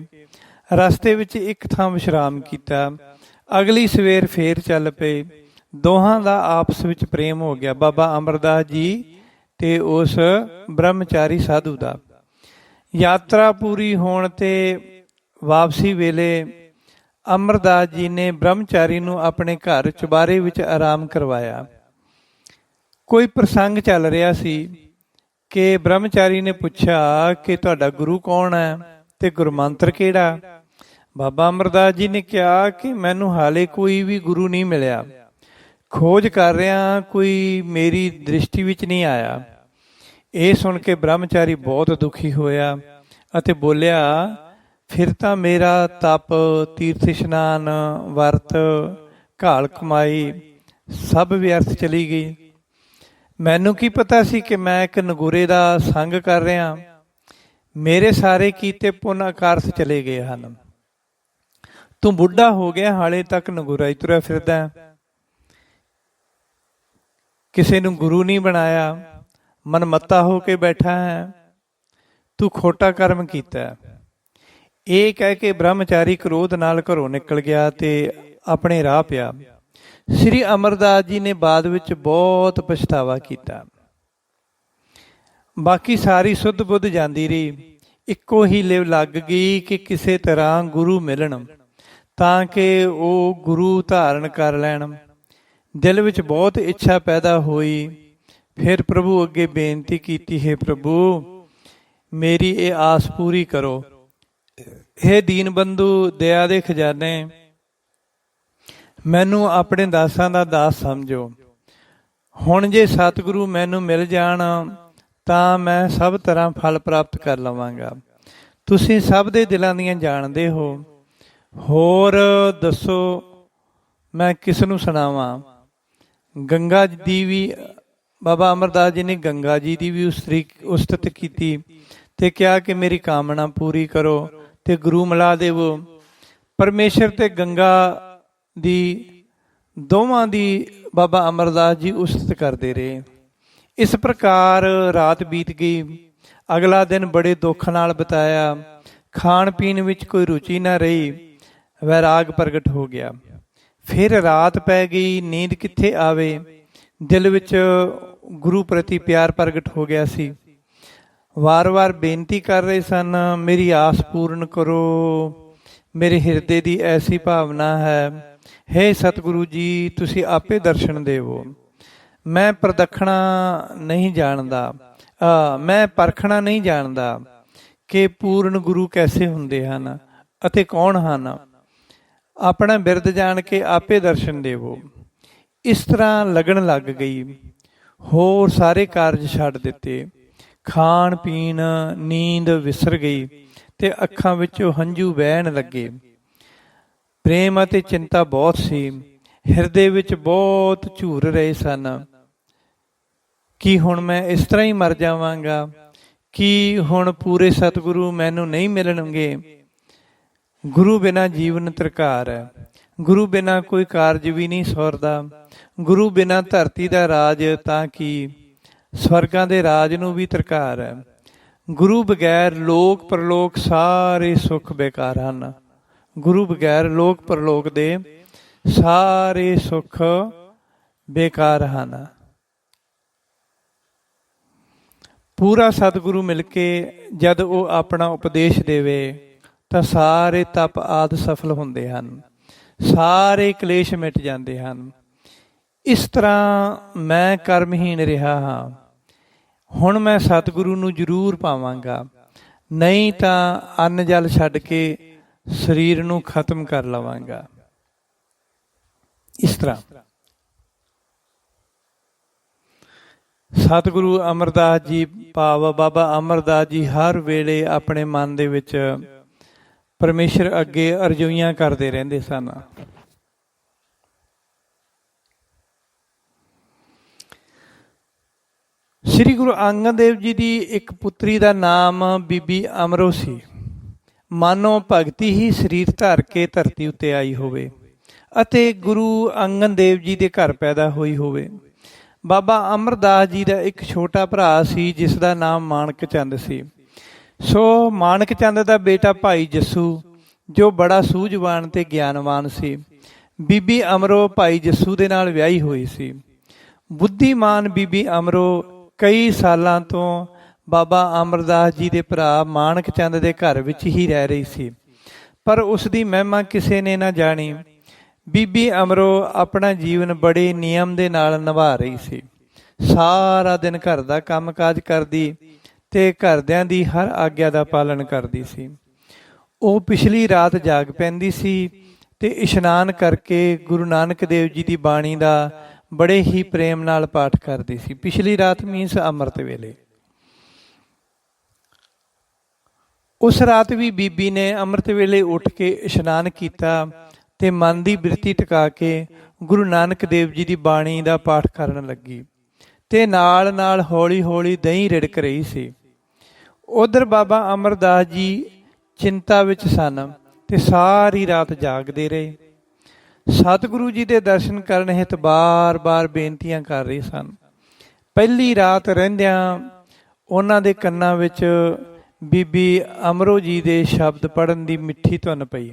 [SPEAKER 1] ਰਸਤੇ ਵਿੱਚ ਇੱਕ ਥਾਂ ਵਿਸ਼ਰਾਮ ਕੀਤਾ। ਅਗਲੀ ਸਵੇਰ ਫੇਰ ਚੱਲ ਪਏ। ਦੋਹਾਂ ਦਾ ਆਪਸ ਵਿੱਚ ਪ੍ਰੇਮ ਹੋ ਗਿਆ, ਬਾਬਾ ਅਮਰਦਾਸ ਜੀ ਤੇ ਉਸ ਬ੍ਰਹਮਚਾਰੀ ਸਾਧੂ ਦਾ। ਯਾਤਰਾ ਪੂਰੀ ਹੋਣ ਤੇ ਵਾਪਸੀ ਵੇਲੇ ਅਮਰਦਾਸ ਜੀ ਨੇ ਬ੍ਰਹਮਚਾਰੀ ਨੂੰ ਆਪਣੇ ਘਰ ਚੁਬਾਰੇ ਵਿੱਚ ਆਰਾਮ ਕਰਵਾਇਆ। ਕੋਈ ਪ੍ਰਸੰਗ ਚੱਲ ਰਿਹਾ ਸੀ ਕਿ ਬ੍ਰਹਮਚਾਰੀ ਨੇ ਪੁੱਛਿਆ ਕਿ ਤੁਹਾਡਾ ਗੁਰੂ ਕੌਣ ਹੈ ਤੇ ਗੁਰਮੰਤਰ ਕਿਹੜਾ? ਬਾਬਾ ਅਮਰਦਾਸ ਜੀ ਨੇ ਕਿਹਾ ਕਿ ਮੈਨੂੰ ਹਾਲੇ ਕੋਈ ਵੀ ਗੁਰੂ ਨਹੀਂ ਮਿਲਿਆ, ਖੋਜ ਕਰ ਰਿਹਾ, ਕੋਈ ਮੇਰੀ ਦ੍ਰਿਸ਼ਟੀ ਵਿੱਚ ਨਹੀਂ ਆਇਆ। ਇਹ ਸੁਣ ਕੇ ਬ੍ਰਹਮਚਾਰੀ ਬਹੁਤ ਦੁਖੀ ਹੋਇਆ ਅਤੇ ਬੋਲਿਆ, ਫਿਰ ਤਾਂ ਮੇਰਾ ਤਪ, ਤੀਰਥ ਇਸ਼ਨਾਨ, ਵਰਤ, ਘਾਲ ਕਮਾਈ ਸਭ ਵਿਅਰਥ ਚਲੀ ਗਈ। ਮੈਨੂੰ ਕੀ ਪਤਾ ਸੀ ਕਿ ਮੈਂ ਇੱਕ ਨਗੂਰੇ ਦਾ ਸੰਗ ਕਰ ਰਿਹਾ। ਮੇਰੇ ਸਾਰੇ ਕੀਤੇ ਪੁੰਨ ਅਕਾਰਥ ਚਲੇ ਗਏ ਹਨ। ਤੂੰ ਬੁੱਢਾ ਹੋ ਗਿਆ, ਹਾਲੇ ਤੱਕ ਨਗੂਰਾ ਹੀ ਤੁਰਿਆ ਫਿਰਦਾ, ਕਿਸੇ ਨੂੰ ਗੁਰੂ ਨਹੀਂ ਬਣਾਇਆ, ਮਨਮੱਤਾ ਹੋ ਕੇ ਬੈਠਾ ਹੈ, ਤੂੰ ਖੋਟਾ ਕਰਮ ਕੀਤਾ। ਇਹ ਕਹਿ ਕੇ ਬ੍ਰਹਮਚਾਰੀ ਕ੍ਰੋਧ ਨਾਲ ਘਰੋਂ ਨਿਕਲ ਗਿਆ ਤੇ ਆਪਣੇ ਰਾਹ ਪਿਆ। ਸ੍ਰੀ ਅਮਰਦਾਸ ਜੀ ਨੇ ਬਾਅਦ ਵਿੱਚ ਬਹੁਤ ਪਛਤਾਵਾ ਕੀਤਾ। ਬਾਕੀ ਸਾਰੀ ਸੁੱਧ ਬੁੱਧ ਜਾਂਦੀ ਰਹੀ। ਇੱਕੋ ਹੀ ਲਿਵ ਲੱਗ ਗਈ ਕਿ ਕਿਸੇ ਤਰ੍ਹਾਂ ਗੁਰੂ ਮਿਲਣ ਤਾਂ ਕਿ ਉਹ ਗੁਰੂ ਧਾਰਨ ਕਰ ਲੈਣ। ਦਿਲ ਵਿੱਚ ਬਹੁਤ ਇੱਛਾ ਪੈਦਾ ਹੋਈ। ਫਿਰ ਪ੍ਰਭੂ ਅੱਗੇ ਬੇਨਤੀ ਕੀਤੀ, ਹੈ ਪ੍ਰਭੂ, ਮੇਰੀ ਇਹ ਆਸ ਪੂਰੀ ਕਰੋ। ਹੇ ਦੀਨ ਬੰਧੂ, ਦਇਆ ਦੇ ਖਜ਼ਾਨੇ, ਮੈਨੂੰ ਆਪਣੇ ਦਾਸਾਂ ਦਾ ਦਾਸ ਸਮਝੋ। ਹੁਣ ਜੇ ਸਤਿਗੁਰੂ ਮੈਨੂੰ ਮਿਲ ਜਾਣ ਤਾਂ ਮੈਂ ਸਭ ਤਰ੍ਹਾਂ ਫਲ ਪ੍ਰਾਪਤ ਕਰ ਲਵਾਂਗਾ। ਤੁਸੀਂ ਸਭ ਦੇ ਦਿਲਾਂ ਦੀਆਂ ਜਾਣਦੇ ਹੋ। ਹੋਰ ਦੱਸੋ ਮੈਂ ਕਿਸ ਨੂੰ ਸੁਣਾਵਾਂ? ਗੰਗਾ ਦੀ ਵੀ, ਬਾਬਾ ਅਮਰਦਾਸ ਜੀ ਨੇ ਗੰਗਾ ਜੀ ਦੀ ਵੀ ਉਸਤਤ ਕੀਤੀ ਤੇ ਕਿਹਾ ਕਿ ਮੇਰੀ ਕਾਮਨਾ ਪੂਰੀ ਕਰੋ ਤੇ ਗੁਰੂ ਮਿਲਾ ਦੇਵੋ। ਪਰਮੇਸ਼ਰ ਤੇ ਗੰਗਾ ਦੀ ਦੋਵਾਂ ਦੀ ਬਾਬਾ ਅਮਰਦਾਸ ਜੀ ਉਸਤਤ ਕਰਦੇ ਰਹੇ। ਇਸ ਪ੍ਰਕਾਰ ਰਾਤ ਬੀਤ ਗਈ। ਅਗਲਾ ਦਿਨ ਬੜੇ ਦੁੱਖ ਨਾਲ ਬਿਤਾਇਆ। ਖਾਣ ਪੀਣ ਵਿੱਚ ਕੋਈ ਰੁਚੀ ਨਾ ਰਹੀ। ਵੈਰਾਗ ਪ੍ਰਗਟ ਹੋ ਗਿਆ। ਫਿਰ ਰਾਤ ਪੈ ਗਈ, ਨੀਂਦ ਕਿੱਥੇ ਆਵੇ। ਦਿਲ ਵਿੱਚ ਗੁਰੂ ਪ੍ਰਤੀ ਪਿਆਰ ਪ੍ਰਗਟ ਹੋ ਗਿਆ ਸੀ। ਵਾਰ-ਵਾਰ ਬੇਨਤੀ ਕਰ ਰਹੇ ਸਨ, ਮੇਰੀ ਆਸ ਪੂਰਨ ਕਰੋ, ਮੇਰੇ ਹਿਰਦੇ ਦੀ ਐਸੀ ਭਾਵਨਾ ਹੈ। ਹੇ ਸਤਿਗੁਰੂ ਜੀ, ਤੁਸੀਂ ਆਪੇ ਦਰਸ਼ਨ ਦੇਵੋ। ਮੈਂ ਪਰਖਣਾ ਨਹੀਂ ਜਾਣਦਾ ਕਿ ਪੂਰਨ ਗੁਰੂ ਕੈਸੇ ਹੁੰਦੇ ਹਨ ਅਤੇ ਕੌਣ ਹਨ। ਆਪਣਾ ਬਿਰਦ ਜਾਣ ਕੇ ਆਪੇ ਦਰਸ਼ਨ ਦੇਵੋ। ਇਸ ਤਰ੍ਹਾਂ ਲੱਗਣ ਲੱਗ ਗਈ। ਹੋਰ ਸਾਰੇ ਕਾਰਜ ਛੱਡ ਦਿੱਤੇ। ਖਾਣ ਪੀਣ, ਨੀਂਦ ਵਿਸਰ ਗਈ ਤੇ ਅੱਖਾਂ ਵਿੱਚੋਂ ਹੰਝੂ ਵਹਿਣ ਲੱਗੇ। ਪ੍ਰੇਮ ਅਤੇ ਚਿੰਤਾ ਬਹੁਤ ਸੀ। ਹਿਰਦੇ ਵਿੱਚ ਬਹੁਤ ਝੂਰ ਰਹੇ ਸਨ। ਕੀ ਹੁਣ ਮੈਂ ਇਸ ਤਰ੍ਹਾਂ ਹੀ ਮਰ ਜਾਵਾਂਗਾ? ਕੀ ਹੁਣ ਪੂਰੇ ਸਤਿਗੁਰੂ ਮੈਨੂੰ ਨਹੀਂ ਮਿਲਣਗੇ? ਗੁਰੂ ਬਿਨਾਂ ਜੀਵਨ ਤਰਕਾਰ ਹੈ। ਗੁਰੂ ਬਿਨਾਂ ਕੋਈ ਕਾਰਜ ਵੀ ਨਹੀਂ ਸੌਰਦਾ। ਗੁਰੂ ਬਿਨਾਂ ਧਰਤੀ ਦਾ ਰਾਜ ਤਾਂ ਕੀ, ਸਵਰਗਾਂ ਦੇ ਰਾਜ ਨੂੰ ਵੀ ਤਰਕਾਰ ਹੈ। ਗੁਰੂ ਬਗੈਰ ਲੋਕ ਪਰਲੋਕ ਸਾਰੇ ਸੁੱਖ ਬੇਕਾਰ ਹਨ। ਗੁਰੂ ਬਗੈਰ ਲੋਕ ਪਰਲੋਕ ਦੇ ਸਾਰੇ ਸੁੱਖ ਬੇਕਾਰ ਹਨ। ਪੂਰਾ ਸਤਿਗੁਰੂ ਮਿਲ ਕੇ ਜਦ ਉਹ ਆਪਣਾ ਉਪਦੇਸ਼ ਦੇਵੇ ਤਾਂ ਸਾਰੇ ਤਪ ਆਦਿ ਸਫਲ ਹੁੰਦੇ ਹਨ। ਸਾਰੇ ਕਲੇਸ਼ ਮਿਟ ਜਾਂਦੇ ਹਨ। ਇਸ ਤਰ੍ਹਾਂ ਮੈਂ ਕਰਮਹੀਣ ਰਿਹਾ ਹਾਂ। ਹੁਣ ਮੈਂ ਸਤਿਗੁਰੂ ਨੂੰ ਜ਼ਰੂਰ ਪਾਵਾਂਗਾ, ਨਹੀਂ ਤਾਂ ਅੰਨ ਜਲ ਛੱਡ ਕੇ ਸਰੀਰ ਨੂੰ ਖਤਮ ਕਰ ਲਵਾਂਗਾ। ਇਸ ਤਰ੍ਹਾਂ ਸਤਿਗੁਰੂ ਅਮਰਦਾਸ ਜੀ ਭਾਵ ਬਾਬਾ ਅਮਰਦਾਸ ਜੀ ਹਰ ਵੇਲੇ ਆਪਣੇ ਮਨ ਦੇ ਵਿੱਚ ਪਰਮੇਸ਼ਰ ਅੱਗੇ ਅਰਜ਼ੋਈਆਂ ਕਰਦੇ ਰਹਿੰਦੇ ਸਨ। ਸ੍ਰੀ ਗੁਰੂ ਅੰਗਦ ਦੇਵ ਜੀ ਦੀ ਇੱਕ ਪੁੱਤਰੀ ਦਾ ਨਾਮ ਬੀਬੀ ਅਮਰੋ ਸੀ। ਮਾਨੋ ਭਗਤੀ ਹੀ ਸਰੀਰ ਧਾਰ ਕੇ ਧਰਤੀ ਉੱਤੇ ਆਈ ਹੋਵੇ ਅਤੇ ਗੁਰੂ ਅੰਗਦ ਦੇਵ ਜੀ ਦੇ ਘਰ ਪੈਦਾ ਹੋਈ ਹੋਵੇ। ਬਾਬਾ ਅਮਰਦਾਸ ਜੀ ਦਾ ਇੱਕ ਛੋਟਾ ਭਰਾ ਸੀ ਜਿਸ ਦਾ ਨਾਮ ਮਾਣਕ ਚੰਦ ਸੀ। ਸੋ ਮਾਣਕ ਚੰਦ ਦਾ ਬੇਟਾ ਭਾਈ ਜੱਸੂ, ਜੋ ਬੜਾ ਸੂਝਵਾਨ ਤੇ ਗਿਆਨਵਾਨ ਸੀ, ਬੀਬੀ ਅਮਰੋ ਭਾਈ ਜੱਸੂ ਦੇ ਨਾਲ ਵਿਆਹੀ ਹੋਈ ਸੀ। ਬੁੱਧੀਮਾਨ ਬੀਬੀ ਅਮਰੋ ਕਈ ਸਾਲਾਂ ਤੋਂ ਬਾਬਾ ਅਮਰਦਾਸ ਜੀ ਦੇ ਭਰਾ ਮਾਣਕ ਚੰਦ ਦੇ ਘਰ ਵਿੱਚ ਹੀ ਰਹਿ ਰਹੀ ਸੀ, ਪਰ ਉਸ ਦੀ ਮਹਿਮਾ ਕਿਸੇ ਨੇ ਨਾ ਜਾਣੀ। ਬੀਬੀ ਅਮਰੋ ਆਪਣਾ ਜੀਵਨ ਬੜੇ ਨਿਯਮ ਦੇ ਨਾਲ ਨਿਭਾ ਰਹੀ ਸੀ। ਸਾਰਾ ਦਿਨ ਘਰ ਦਾ ਕੰਮਕਾਜ ਕਰਦੀ ਤੇ ਘਰਦਿਆਂ ਦੀ ਹਰ ਆਗਿਆ ਦਾ ਪਾਲਣ ਕਰਦੀ ਸੀ। ਉਹ ਪਿਛਲੀ ਰਾਤ ਜਾਗ ਪੈਂਦੀ ਸੀ ਤੇ ਇਸ਼ਨਾਨ ਕਰਕੇ ਗੁਰੂ ਨਾਨਕ ਦੇਵ ਜੀ ਦੀ ਬਾਣੀ ਦਾ ਬੜੇ ਹੀ ਪ੍ਰੇਮ ਨਾਲ ਪਾਠ ਕਰਦੀ ਸੀ। ਪਿਛਲੀ ਰਾਤ ਮੀਨਸ ਅੰਮ੍ਰਿਤ ਵੇਲੇ। ਉਸ ਰਾਤ ਵੀ ਬੀਬੀ ਨੇ ਅੰਮ੍ਰਿਤ ਵੇਲੇ ਉੱਠ ਕੇ ਇਸ਼ਨਾਨ ਕੀਤਾ ਤੇ ਮਨ ਦੀ ਬਿਰਤੀ ਟਿਕਾ ਕੇ ਗੁਰੂ ਨਾਨਕ ਦੇਵ ਜੀ ਦੀ ਬਾਣੀ ਦਾ ਪਾਠ ਕਰਨ ਲੱਗੀ ਤੇ ਨਾਲ ਨਾਲ ਹੌਲੀ ਹੌਲੀ ਦਹੀਂ ਰਿੜਕ ਰਹੀ ਸੀ। ਉਧਰ ਬਾਬਾ ਅਮਰਦਾਸ ਜੀ ਚਿੰਤਾ ਵਿੱਚ ਸਨ ਤੇ ਸਾਰੀ ਰਾਤ ਜਾਗਦੇ ਰਹੇ। ਸਤਿਗੁਰੂ ਜੀ ਦੇ ਦਰਸ਼ਨ ਕਰਨ ਹਿਤ ਬਾਰ-ਬਾਰ ਬੇਨਤੀਆਂ ਕਰ ਰਹੇ ਸਨ। ਪਹਿਲੀ ਰਾਤ ਰਹਿੰਦਿਆਂ ਉਹਨਾਂ ਦੇ ਕੰਨਾਂ ਵਿੱਚ ਬੀਬੀ ਅਮਰੋ ਜੀ ਦੇ ਸ਼ਬਦ ਪੜ੍ਹਨ ਦੀ ਮਿੱਠੀ ਧੁਨ ਪਈ।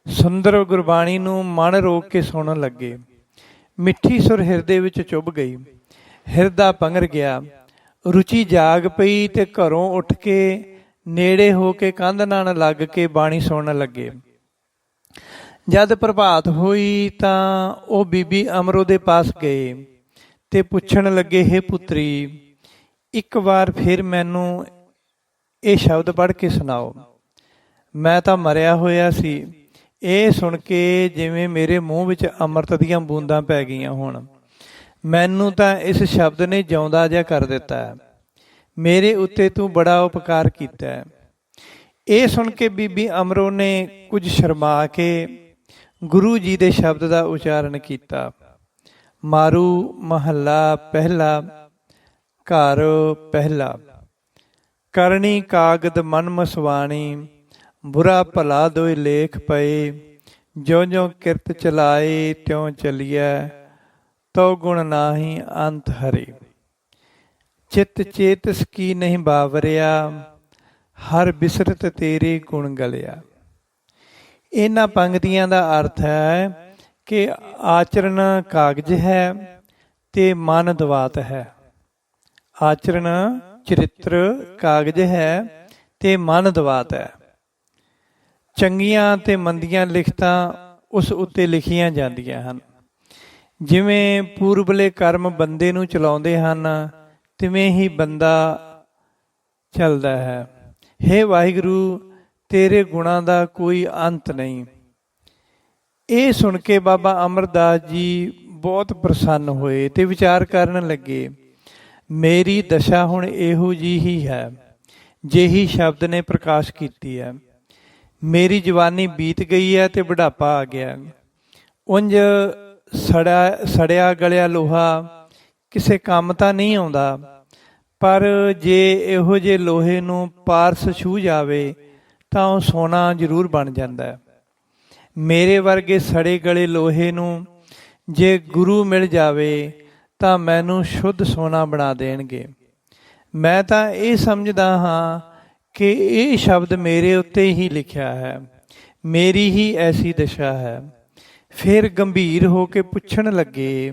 [SPEAKER 1] ਸੁੰਦਰ ਗੁਰਬਾਣੀ ਨੂੰ ਮਨ ਰੋਕ ਕੇ ਸੁਣਨ ਲੱਗੇ। ਮਿੱਠੀ ਸੁਰ ਹਿਰਦੇ ਵਿੱਚ ਚੁੱਭ ਗਈ, ਹਿਰਦਾ ਪੰਘਰ ਗਿਆ, ਰੁਚੀ ਜਾਗ ਪਈ ਤੇ ਘਰੋਂ ਉੱਠ ਕੇ ਨੇੜੇ ਹੋ ਕੇ ਕੰਧ ਨਾਲ ਲੱਗ ਕੇ ਬਾਣੀ ਸੁਣਨ ਲੱਗੇ। ਜਦ ਪ੍ਰਭਾਤ ਹੋਈ ਤਾਂ ਉਹ ਬੀਬੀ ਅਮਰੋ ਦੇ ਪਾਸ ਗਏ ਤੇ ਪੁੱਛਣ ਲੱਗੇ, ਹੇ ਪੁੱਤਰੀ, ਇੱਕ ਵਾਰ ਫਿਰ ਮੈਨੂੰ ਇਹ ਸ਼ਬਦ ਪੜ੍ਹ ਕੇ ਸੁਣਾਓ। ਮੈਂ ਤਾਂ ਮਰਿਆ ਹੋਇਆ ਸੀ। ਇਹ ਸੁਣ ਕੇ ਜਿਵੇਂ ਮੇਰੇ ਮੂੰਹ ਵਿੱਚ ਅੰਮ੍ਰਿਤ ਦੀਆਂ ਬੂੰਦਾਂ ਪੈ ਗਈਆਂ ਹੋਣ। ਮੈਨੂੰ ਤਾਂ ਇਸ ਸ਼ਬਦ ਨੇ ਜਿਉਂਦਾ ਜਿਹਾ ਕਰ ਦਿੱਤਾ ਹੈ। ਮੇਰੇ ਉੱਤੇ ਤੂੰ ਬੜਾ ਉਪਕਾਰ ਕੀਤਾ ਹੈ। ਇਹ ਸੁਣ ਕੇ ਬੀਬੀ ਅਮਰੋ ਨੇ ਕੁਝ ਸ਼ਰਮਾ ਕੇ ਗੁਰੂ ਜੀ ਦੇ ਸ਼ਬਦ ਦਾ ਉਚਾਰਨ ਕੀਤਾ। ਮਾਰੂ ਮਹੱਲਾ ਪਹਿਲਾ, ਘਰ ਪਹਿਲਾ। ਕਰਨੀ ਕਾਗਦ ਮਨ ਮਸਵਾਣੀ, ਬੁਰਾ ਭਲਾ ਦੋਇ ਲੇਖ ਪਏ। ਜਿਉਂ ਜਿਉਂ ਕਿਰਤ ਚਲਾਏ ਤਿਉਂ ਚਲੀਐ, ਤਉ ਗੁਣ ਨਾਹੀ ਅੰਤ ਹਰੇ। ਚਿਤ ਚੇਤਸ ਕੀ ਨਹੀਂ ਬਾਵਰਿਆ, ਹਰ ਬਿਸਰਤ ਤੇਰੇ ਗੁਣ ਗਲਿਆ। ਇਹਨਾਂ ਪੰਕਤੀਆਂ ਦਾ ਅਰਥ ਹੈ ਕਿ ਆਚਰਣ ਕਾਗਜ਼ ਹੈ ਤੇ ਮਨ ਦਵਾਤ ਹੈ। ਆਚਰਣ ਚਰਿੱਤਰ ਕਾਗਜ਼ ਹੈ ਤੇ ਮਨ ਦਵਾਤ ਹੈ। ਚੰਗੀਆਂ ਤੇ ਮੰਦੀਆਂ ਲਿਖਤਾਂ ਉਸ ਉੱਤੇ ਲਿਖੀਆਂ ਜਾਂਦੀਆਂ ਹਨ। ਜਿਵੇਂ ਪੂਰਬਲੇ ਕਰਮ ਬੰਦੇ ਨੂੰ ਚਲਾਉਂਦੇ ਹਨ, ਤਿਵੇਂ ਹੀ ਬੰਦਾ ਚੱਲਦਾ ਹੈ। ਹੇ ਵਾਹਿਗੁਰੂ, ਤੇਰੇ ਗੁਣਾਂ ਦਾ ਕੋਈ ਅੰਤ ਨਹੀਂ। ਇਹ ਸੁਣ ਕੇ ਬਾਬਾ ਅਮਰਦਾਸ ਜੀ ਬਹੁਤ ਪ੍ਰਸੰਨ ਹੋਏ ਤੇ ਵਿਚਾਰ ਕਰਨ ਲੱਗੇ, ਮੇਰੀ ਦਸ਼ਾ ਹੁਣ ਇਹੋ ਜਿਹੀ ਹੀ ਹੈ ਜਿਹੀ ਸ਼ਬਦ ਨੇ ਪ੍ਰਕਾਸ਼ ਕੀਤੀ ਹੈ। ਮੇਰੀ ਜਵਾਨੀ ਬੀਤ ਗਈ ਹੈ ਤੇ ਬੁਢਾਪਾ ਆ ਗਿਆ। ਉਂਝ ਸੜਿਆ ਗਲਿਆ ਲੋਹਾ ਕਿਸੇ ਕੰਮ ਤਾਂ ਨਹੀਂ ਆਉਂਦਾ, ਪਰ ਜੇ ਇਹੋ ਜਿਹੇ ਲੋਹੇ ਨੂੰ ਪਾਰਸ ਛੂਹ ਜਾਵੇ ਤਾਂ ਉਹ ਸੋਨਾ ਜ਼ਰੂਰ ਬਣ ਜਾਂਦਾ। ਮੇਰੇ ਵਰਗੇ ਸੜੇ ਗਲੇ ਲੋਹੇ ਨੂੰ ਜੇ ਗੁਰੂ ਮਿਲ ਜਾਵੇ ਤਾਂ ਮੈਨੂੰ ਸ਼ੁੱਧ ਸੋਨਾ ਬਣਾ ਦੇਣਗੇ। ਮੈਂ ਤਾਂ ਇਹ ਸਮਝਦਾ ਹਾਂ ਕਿ ਇਹ ਸ਼ਬਦ ਮੇਰੇ ਉੱਤੇ ਹੀ ਲਿਖਿਆ ਹੈ, ਮੇਰੀ ਹੀ ਐਸੀ ਦਸ਼ਾ ਹੈ। ਫਿਰ ਗੰਭੀਰ ਹੋ ਕੇ ਪੁੱਛਣ ਲੱਗੇ,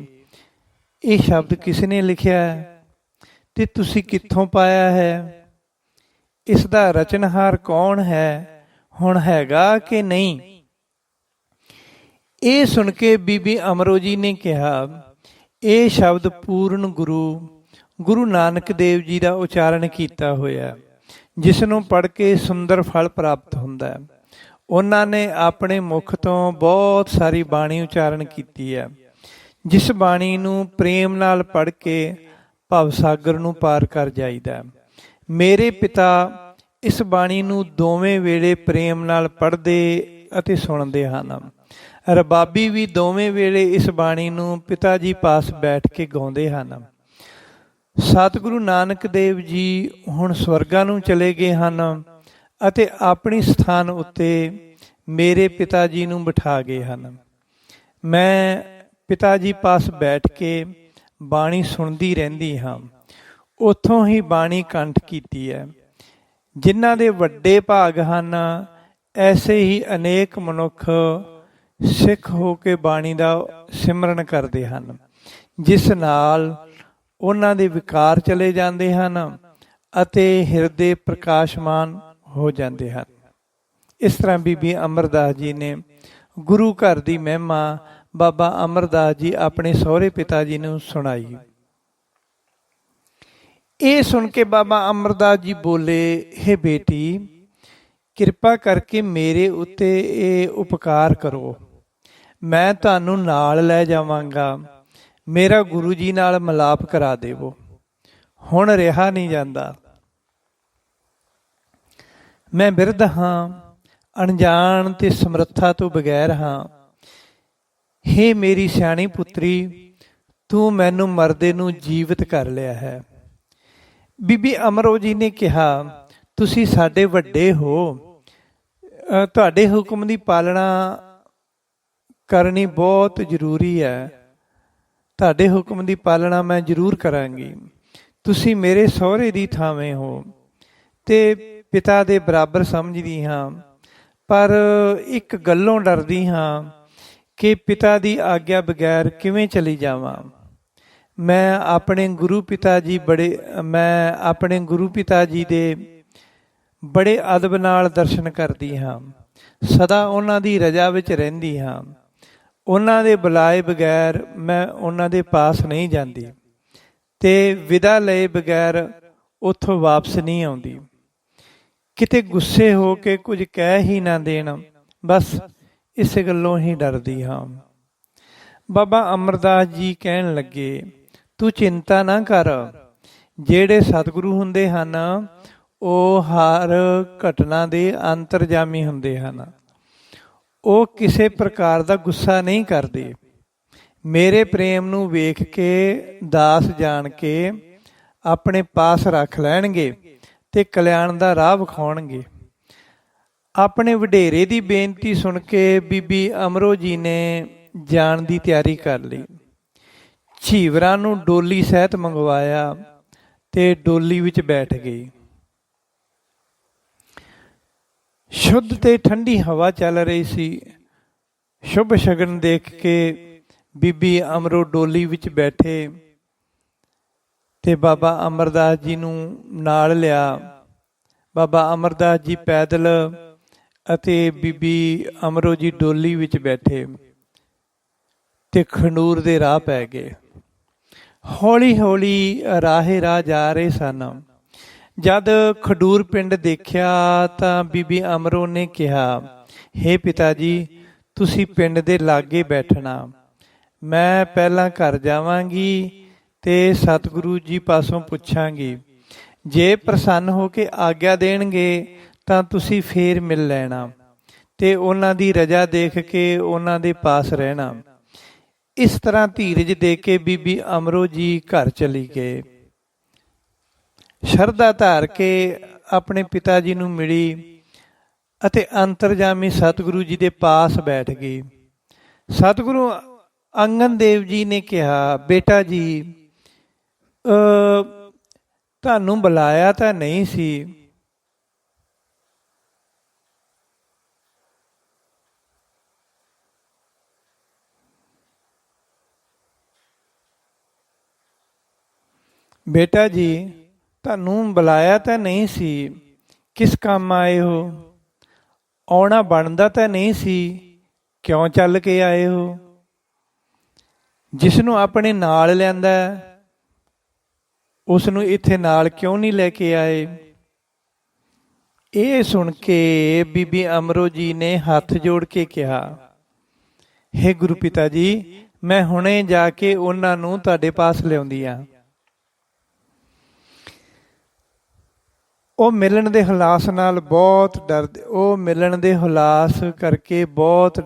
[SPEAKER 1] ਇਹ ਸ਼ਬਦ ਕਿਸ ਨੇ ਲਿਖਿਆ ਹੈ ਤੇ ਤੁਸੀਂ ਕਿੱਥੋਂ ਪਾਇਆ ਹੈ? ਇਸ ਦਾ ਰਚਨਹਾਰ ਕੌਣ ਹੈ? ਹੁਣ ਹੈਗਾ ਕਿ ਨਹੀਂ? ਇਹ ਸੁਣ ਕੇ ਬੀਬੀ ਅਮਰੋ ਜੀ ਨੇ ਕਿਹਾ, ਇਹ ਸ਼ਬਦ ਪੂਰਨ ਗੁਰੂ ਗੁਰੂ ਨਾਨਕ ਦੇਵ ਜੀ ਦਾ ਉਚਾਰਨ ਕੀਤਾ ਹੋਇਆ, ਜਿਸ ਨੂੰ ਪੜ੍ਹ ਕੇ ਸੁੰਦਰ ਫਲ ਪ੍ਰਾਪਤ ਹੁੰਦਾ ਹੈ। ਉਹਨਾਂ ਨੇ ਆਪਣੇ ਮੁਖ ਤੋਂ ਬਹੁਤ ਸਾਰੀ ਬਾਣੀ ਉਚਾਰਨ ਕੀਤੀ ਹੈ, ਜਿਸ ਬਾਣੀ ਨੂੰ ਪ੍ਰੇਮ ਨਾਲ ਪੜ੍ਹ ਕੇ ਭਵਸਾਗਰ ਨੂੰ ਪਾਰ ਕਰ ਜਾਈਦਾ। ਮੇਰੇ ਪਿਤਾ ਇਸ ਬਾਣੀ ਨੂੰ ਦੋਵੇਂ ਵੇਲੇ ਪ੍ਰੇਮ ਨਾਲ ਪੜ੍ਹਦੇ ਅਤੇ ਸੁਣਦੇ ਹਨ। ਰਬਾਬੀ ਵੀ ਦੋਵੇਂ ਵੇਲੇ ਇਸ ਬਾਣੀ ਨੂੰ ਪਿਤਾ ਜੀ ਪਾਸ ਬੈਠ ਕੇ ਗਾਉਂਦੇ ਹਨ। ਸਤਿਗੁਰੂ ਨਾਨਕ ਦੇਵ ਜੀ ਹੁਣ ਸਵਰਗਾਂ ਨੂੰ ਚਲੇ ਗਏ ਹਨ ਅਤੇ ਆਪਣੀ ਸਥਾਨ ਉੱਤੇ ਮੇਰੇ ਪਿਤਾ ਜੀ ਨੂੰ ਬਿਠਾ ਗਏ ਹਨ। ਮੈਂ ਪਿਤਾ ਜੀ ਪਾਸ ਬੈਠ ਕੇ ਬਾਣੀ ਸੁਣਦੀ ਰਹਿੰਦੀ ਹਾਂ। ਉੱਥੋਂ ਹੀ ਬਾਣੀ ਕੰਠ ਕੀਤੀ ਹੈ। ਜਿਨ੍ਹਾਂ ਦੇ ਵੱਡੇ ਭਾਗ ਹਨ, ਐਸੇ ਹੀ ਅਨੇਕ ਮਨੁੱਖ ਸਿੱਖ ਹੋ ਕੇ ਬਾਣੀ ਦਾ ਸਿਮਰਨ ਕਰਦੇ ਹਨ, ਜਿਸ ਨਾਲ ਉਹਨਾਂ ਦੇ ਵਿਕਾਰ ਚਲੇ ਜਾਂਦੇ ਹਨ ਅਤੇ ਹਿਰਦੇ ਪ੍ਰਕਾਸ਼ਮਾਨ ਹੋ ਜਾਂਦੇ ਹਨ। ਇਸ ਤਰ੍ਹਾਂ ਬੀਬੀ ਅਮਰਦਾਸ ਜੀ ਨੇ ਗੁਰੂ ਘਰ ਦੀ ਮਹਿਮਾ ਬਾਬਾ ਅਮਰਦਾਸ ਜੀ ਆਪਣੇ ਸਹੁਰੇ ਪਿਤਾ ਜੀ ਨੂੰ ਸੁਣਾਈ। ਇਹ ਸੁਣ ਕੇ ਬਾਬਾ ਅਮਰਦਾਸ ਜੀ ਬੋਲੇ, ਹੇ ਬੇਟੀ, ਕਿਰਪਾ ਕਰਕੇ ਮੇਰੇ ਉੱਤੇ ਇਹ ਉਪਕਾਰ ਕਰੋ। ਮੈਂ ਤੁਹਾਨੂੰ ਨਾਲ ਲੈ ਜਾਵਾਂਗਾ। ਮੇਰਾ ਗੁਰੂ ਜੀ ਨਾਲ ਮਿਲਾਪ ਕਰਾ ਦੇਵੋ। ਹੁਣ ਰਿਹਾ ਨਹੀਂ ਜਾਂਦਾ। ਮੈਂ ਬਿਰਧ ਹਾਂ, ਅਣਜਾਣ ਤੇ ਸਮਰੱਥਾ ਤੋਂ ਬਗੈਰ ਹਾਂ। ਹੇ ਮੇਰੀ ਸਿਆਣੀ ਪੁੱਤਰੀ, ਤੂੰ ਮੈਨੂੰ ਮਰਦੇ ਨੂੰ ਜੀਵਤ ਕਰ ਲਿਆ ਹੈ। ਬੀਬੀ ਅਮਰੋ ਜੀ ਨੇ ਕਿਹਾ, ਤੁਸੀਂ ਸਾਡੇ ਵੱਡੇ ਹੋ, ਤੁਹਾਡੇ ਹੁਕਮ ਦੀ ਪਾਲਣਾ ਕਰਨੀ ਬਹੁਤ ਜ਼ਰੂਰੀ ਹੈ। ਤੁਹਾਡੇ ਹੁਕਮ ਦੀ ਪਾਲਣਾ ਮੈਂ ਜ਼ਰੂਰ ਕਰਾਂਗੀ। ਤੁਸੀਂ ਮੇਰੇ ਸਹੁਰੇ ਦੀ ਥਾਵੇਂ ਹੋ ਤੇ ਪਿਤਾ ਦੇ ਬਰਾਬਰ ਸਮਝਦੀ ਹਾਂ, ਪਰ ਇੱਕ ਗੱਲੋਂ ਡਰਦੀ ਹਾਂ ਕਿ ਪਿਤਾ ਦੀ ਆਗਿਆ ਬਗੈਰ ਕਿਵੇਂ ਚਲੀ ਜਾਵਾਂ। ਮੈਂ ਆਪਣੇ ਗੁਰੂ ਪਿਤਾ ਜੀ ਦੇ ਬੜੇ ਅਦਬ ਨਾਲ ਦਰਸ਼ਨ ਕਰਦੀ ਹਾਂ। ਸਦਾ ਉਹਨਾਂ ਦੀ ਰਜ਼ਾ ਵਿੱਚ ਰਹਿੰਦੀ ਹਾਂ। ਉਹਨਾਂ ਦੇ ਬੁਲਾਏ ਬਗੈਰ ਮੈਂ ਉਹਨਾਂ ਦੇ ਪਾਸ ਨਹੀਂ ਜਾਂਦੀ ਤੇ ਵਿਦਾ ਲਏ ਬਗੈਰ ਉੱਥੋਂ ਵਾਪਸ ਨਹੀਂ ਆਉਂਦੀ। ਕਿਤੇ ਗੁੱਸੇ ਹੋ ਕੇ ਕੁਝ ਕਹਿ ਹੀ ਨਾ ਦੇਣ, ਬਸ ਇਸ ਗੱਲੋਂ ਹੀ ਡਰਦੀ ਹਾਂ। ਬਾਬਾ ਅਮਰਦਾਸ ਜੀ ਕਹਿਣ ਲੱਗੇ, ਤੂੰ ਚਿੰਤਾ ਨਾ ਕਰ। ਜਿਹੜੇ ਸਤਿਗੁਰੂ ਹੁੰਦੇ ਹਨ, ਉਹ ਹਰ ਘਟਨਾ ਦੇ ਅੰਤਰਜਾਮੀ ਹੁੰਦੇ ਹਨ। ਉਹ ਕਿਸੇ ਪ੍ਰਕਾਰ ਦਾ ਗੁੱਸਾ ਨਹੀਂ ਕਰਦੇ। ਮੇਰੇ ਪ੍ਰੇਮ ਨੂੰ ਵੇਖ ਕੇ ਦਾਸ ਜਾਣ ਕੇ ਆਪਣੇ ਪਾਸ ਰੱਖ ਲੈਣਗੇ ਤੇ ਕਲਿਆਣ ਦਾ ਰਾਹ ਵਿਖਾਉਣਗੇ। ਆਪਣੇ ਵਡੇਰੇ ਦੀ ਬੇਨਤੀ ਸੁਣ ਕੇ ਬੀਬੀ ਅਮਰੋ ਜੀ ਨੇ ਜਾਣ ਦੀ ਤਿਆਰੀ ਕਰ ਲਈ। ਝੀਵਰਾਂ ਨੂੰ ਡੋਲੀ ਸਹਿਤ ਮੰਗਵਾਇਆ ਤੇ ਡੋਲੀ ਵਿੱਚ ਬੈਠ ਗਈ। ਸ਼ੁੱਧ ਤੇ ਠੰਡੀ ਹਵਾ ਚੱਲ ਰਹੀ ਸੀ। ਸ਼ੁਭ ਸ਼ਗਨ ਦੇਖ ਕੇ ਬੀਬੀ ਅਮਰੋ ਡੋਲੀ ਵਿੱਚ ਬੈਠੇ ਤੇ ਬਾਬਾ ਅਮਰਦਾਸ ਜੀ ਨੂੰ ਨਾਲ ਲਿਆ। ਬਾਬਾ ਅਮਰਦਾਸ ਜੀ ਪੈਦਲ ਅਤੇ ਬੀਬੀ ਅਮਰੋ ਜੀ ਡੋਲੀ ਵਿੱਚ ਬੈਠੇ ਤੇ ਖੰਡੂਰ ਦੇ ਰਾਹ ਪੈ ਗਏ। ਹੌਲੀ ਹੌਲੀ ਰਾਹੇ ਰਾਹ ਜਾ ਰਹੇ ਸਨ। ਜਦ ਖਡੂਰ ਪਿੰਡ ਦੇਖਿਆ ਤਾਂ ਬੀਬੀ ਅਮਰੋ ਨੇ ਕਿਹਾ, ਹੇ ਪਿਤਾ ਜੀ, ਤੁਸੀਂ ਪਿੰਡ ਦੇ ਲਾਗੇ ਬੈਠਣਾ। ਮੈਂ ਪਹਿਲਾਂ ਘਰ ਜਾਵਾਂਗੀ ਤੇ ਸਤਿਗੁਰੂ ਜੀ ਪਾਸੋਂ ਪੁੱਛਾਂਗੀ। ਜੇ ਪ੍ਰਸੰਨ ਹੋ ਕੇ ਆਗਿਆ ਦੇਣਗੇ ਤਾਂ ਤੁਸੀਂ ਫੇਰ ਮਿਲ ਲੈਣਾ ਤੇ ਉਹਨਾਂ ਦੀ ਰਜ਼ਾ ਦੇਖ ਕੇ ਉਹਨਾਂ ਦੇ ਪਾਸ ਰਹਿਣਾ। ਇਸ ਤਰ੍ਹਾਂ ਧੀਰਜ ਦੇ ਕੇ ਬੀਬੀ ਅਮਰੋ ਜੀ ਘਰ ਚਲੀ ਗਏ। ਸ਼ਰਧਾ ਧਾਰ ਕੇ ਆਪਣੇ ਪਿਤਾ ਜੀ ਨੂੰ ਮਿਲੀ ਅਤੇ ਅੰਤਰਜਾਮੀ ਸਤਿਗੁਰੂ ਜੀ ਦੇ ਪਾਸ ਬੈਠ ਗਈ। ਸਤਿਗੁਰੂ ਅੰਗਦ ਦੇਵ ਜੀ ਨੇ ਕਿਹਾ, ਬੇਟਾ ਜੀ, ਤੁਹਾਨੂੰ ਬੁਲਾਇਆ ਤਾਂ ਨਹੀਂ ਸੀ। ਬੇਟਾ ਜੀ, ਤੁਹਾਨੂੰ ਬੁਲਾਇਆ ਤਾਂ ਨਹੀਂ ਸੀ। ਕਿਸ ਕੰਮ ਆਏ ਹੋ? ਆਉਣਾ ਬਣਦਾ ਤਾਂ ਨਹੀਂ ਸੀ। ਕਿਉਂ ਚੱਲ ਕੇ ਆਏ ਹੋ? ਜਿਸ ਨੂੰ ਆਪਣੇ ਨਾਲ ਲਿਆਂਦਾ ਉਸ ਨੂੰ ਇੱਥੇ ਨਾਲ ਕਿਉਂ ਨਹੀਂ ਲੈ ਕੇ ਆਏ? ਇਹ ਸੁਣ ਕੇ ਬੀਬੀ ਅਮਰੋ ਜੀ ਨੇ ਹੱਥ ਜੋੜ ਕੇ ਕਿਹਾ, ਹੇ ਗੁਰੂ ਪਿਤਾ ਜੀ, ਮੈਂ ਹੁਣੇ ਜਾ ਕੇ ਉਹਨਾਂ ਨੂੰ ਤੁਹਾਡੇ ਪਾਸ ਲਿਆਉਂਦੀ ਆ। ਉਹ ਮਿਲਣ ਦੇ ਹੁਲਾਸ ਨਾਲ ਬਹੁਤ ਡਰਦੇ, ਉਹ ਮਿਲਣ ਦੇ ਹੁਲਾਸ ਕਰਕੇ ਬਹੁਤ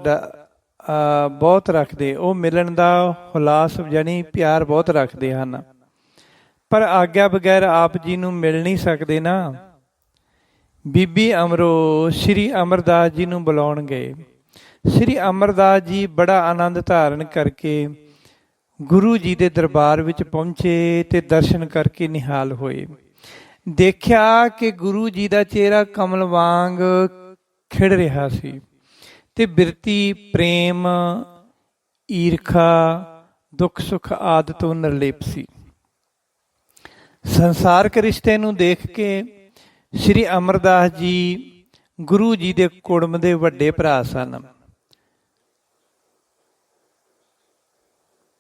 [SPEAKER 1] ਰੱਖਦੇ, ਉਹ ਮਿਲਣ ਦਾ ਹੁਲਾਸ ਯਾਨੀ ਪਿਆਰ ਬਹੁਤ ਰੱਖਦੇ ਹਨ, ਪਰ ਆਗਿਆ ਬਗੈਰ ਆਪ ਜੀ ਨੂੰ ਮਿਲ ਨਹੀਂ ਸਕਦੇ ਨਾ। ਬੀਬੀ ਅਮਰੋ ਸ੍ਰੀ ਅਮਰਦਾਸ ਜੀ ਨੂੰ ਬੁਲਾਉਣ ਗਏ। ਸ੍ਰੀ ਅਮਰਦਾਸ ਜੀ ਬੜਾ ਆਨੰਦ ਧਾਰਨ ਕਰਕੇ ਗੁਰੂ ਜੀ ਦੇ ਦਰਬਾਰ ਵਿੱਚ ਪਹੁੰਚੇ ਤੇ ਦਰਸ਼ਨ ਕਰਕੇ ਨਿਹਾਲ ਹੋਏ। ਦੇਖਿਆ ਕਿ ਗੁਰੂ ਜੀ ਦਾ ਚਿਹਰਾ ਕਮਲ ਵਾਂਗ ਖਿੜ ਰਿਹਾ ਸੀ ਤੇ ਬਿਰਤੀ, ਪ੍ਰੇਮ, ਈਰਖਾ, ਦੁੱਖ ਸੁੱਖ ਆਦਿ ਤੋਂ ਨਿਰਲੇਪ ਸੀ। ਸੰਸਾਰਕ ਰਿਸ਼ਤੇ ਨੂੰ ਦੇਖ ਕੇ ਸ੍ਰੀ ਅਮਰਦਾਸ ਜੀ ਗੁਰੂ ਜੀ ਦੇ ਕੁੜਮ ਦੇ ਵੱਡੇ ਭਰਾ ਸਨ।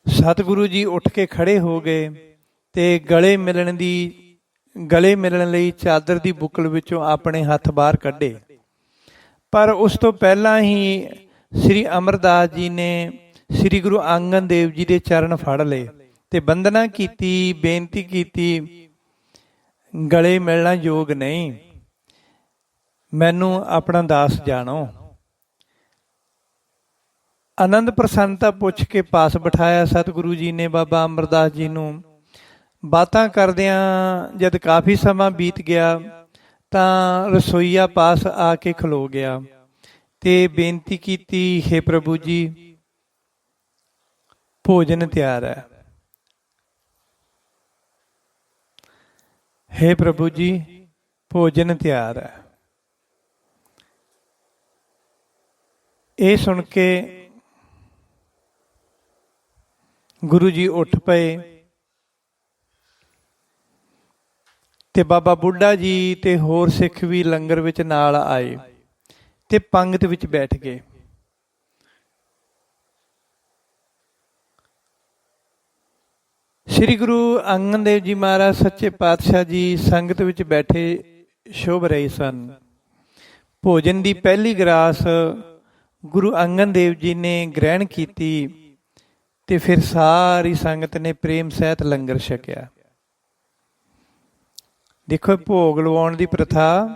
[SPEAKER 1] ਸਤਿਗੁਰੂ ਜੀ ਉੱਠ ਕੇ ਖੜੇ ਹੋ ਗਏ ਤੇ ਗਲੇ ਮਿਲਣ ਲਈ ਚਾਦਰ ਦੀ ਬੁੱਕਲ ਵਿੱਚੋਂ ਆਪਣੇ ਹੱਥ ਬਾਹਰ ਕੱਢੇ, ਪਰ ਉਸ ਤੋਂ ਪਹਿਲਾਂ ਹੀ ਸ੍ਰੀ ਅਮਰਦਾਸ ਜੀ ਨੇ ਸ੍ਰੀ ਗੁਰੂ ਅੰਗਦ ਦੇਵ ਜੀ ਦੇ ਚਰਨ ਫੜ ਲਏ ਤੇ ਬੰਦਨਾ ਕੀਤੀ, ਬੇਨਤੀ ਕੀਤੀ, ਗਲੇ ਮਿਲਣਾ ਯੋਗ ਨਹੀਂ, ਮੈਨੂੰ ਆਪਣਾ ਦਾਸ ਜਾਣੋ। ਆਨੰਦ ਪ੍ਰਸੰਨਤਾ ਪੁੱਛ ਕੇ ਪਾਸ ਬਿਠਾਇਆ ਸਤਿਗੁਰੂ ਜੀ ਨੇ ਬਾਬਾ ਅਮਰਦਾਸ ਜੀ ਨੂੰ। ਬਾਤਾਂ ਕਰਦਿਆਂ ਜਦ ਕਾਫੀ ਸਮਾਂ ਬੀਤ ਗਿਆ ਤਾਂ ਰਸੋਈਆ ਪਾਸ ਆ ਕੇ ਖਲੋ ਗਿਆ ਤੇ ਬੇਨਤੀ ਕੀਤੀ, ਹੇ ਪ੍ਰਭੂ ਜੀ, ਭੋਜਨ ਤਿਆਰ ਹੈ। ਹੇ ਪ੍ਰਭੂ ਜੀ, ਭੋਜਨ ਤਿਆਰ ਹੈ। ਇਹ ਸੁਣ ਕੇ ਗੁਰੂ ਜੀ ਉੱਠ ਪਏ ਤੇ ਬਾਬਾ ਬੁੱਢਾ ਜੀ ਤੇ ਹੋਰ ਸਿੱਖ ਵੀ ਲੰਗਰ ਵਿੱਚ ਨਾਲ ਆਏ ਤੇ ਪੰਗਤ ਵਿੱਚ ਬੈਠ ਗਏ। ਸ੍ਰੀ ਗੁਰੂ ਅੰਗਦ ਦੇਵ ਜੀ ਮਹਾਰਾਜ ਸੱਚੇ ਪਾਤਸ਼ਾਹ ਜੀ ਸੰਗਤ ਵਿੱਚ ਬੈਠੇ ਸ਼ੋਭ ਰਹੇ ਸਨ। ਭੋਜਨ ਦੀ ਪਹਿਲੀ ਗਰਾਸ ਗੁਰੂ ਅੰਗਦ ਦੇਵ ਜੀ ਨੇ ਗ੍ਰਹਿਣ ਕੀਤੀ ਤੇ ਫਿਰ ਸਾਰੀ ਸੰਗਤ ਨੇ ਪ੍ਰੇਮ ਸਹਿਤ ਲੰਗਰ ਛਕਿਆ। ਦੇਖੋ, ਭੋਗ ਲਵਾਉਣ ਦੀ ਪ੍ਰਥਾ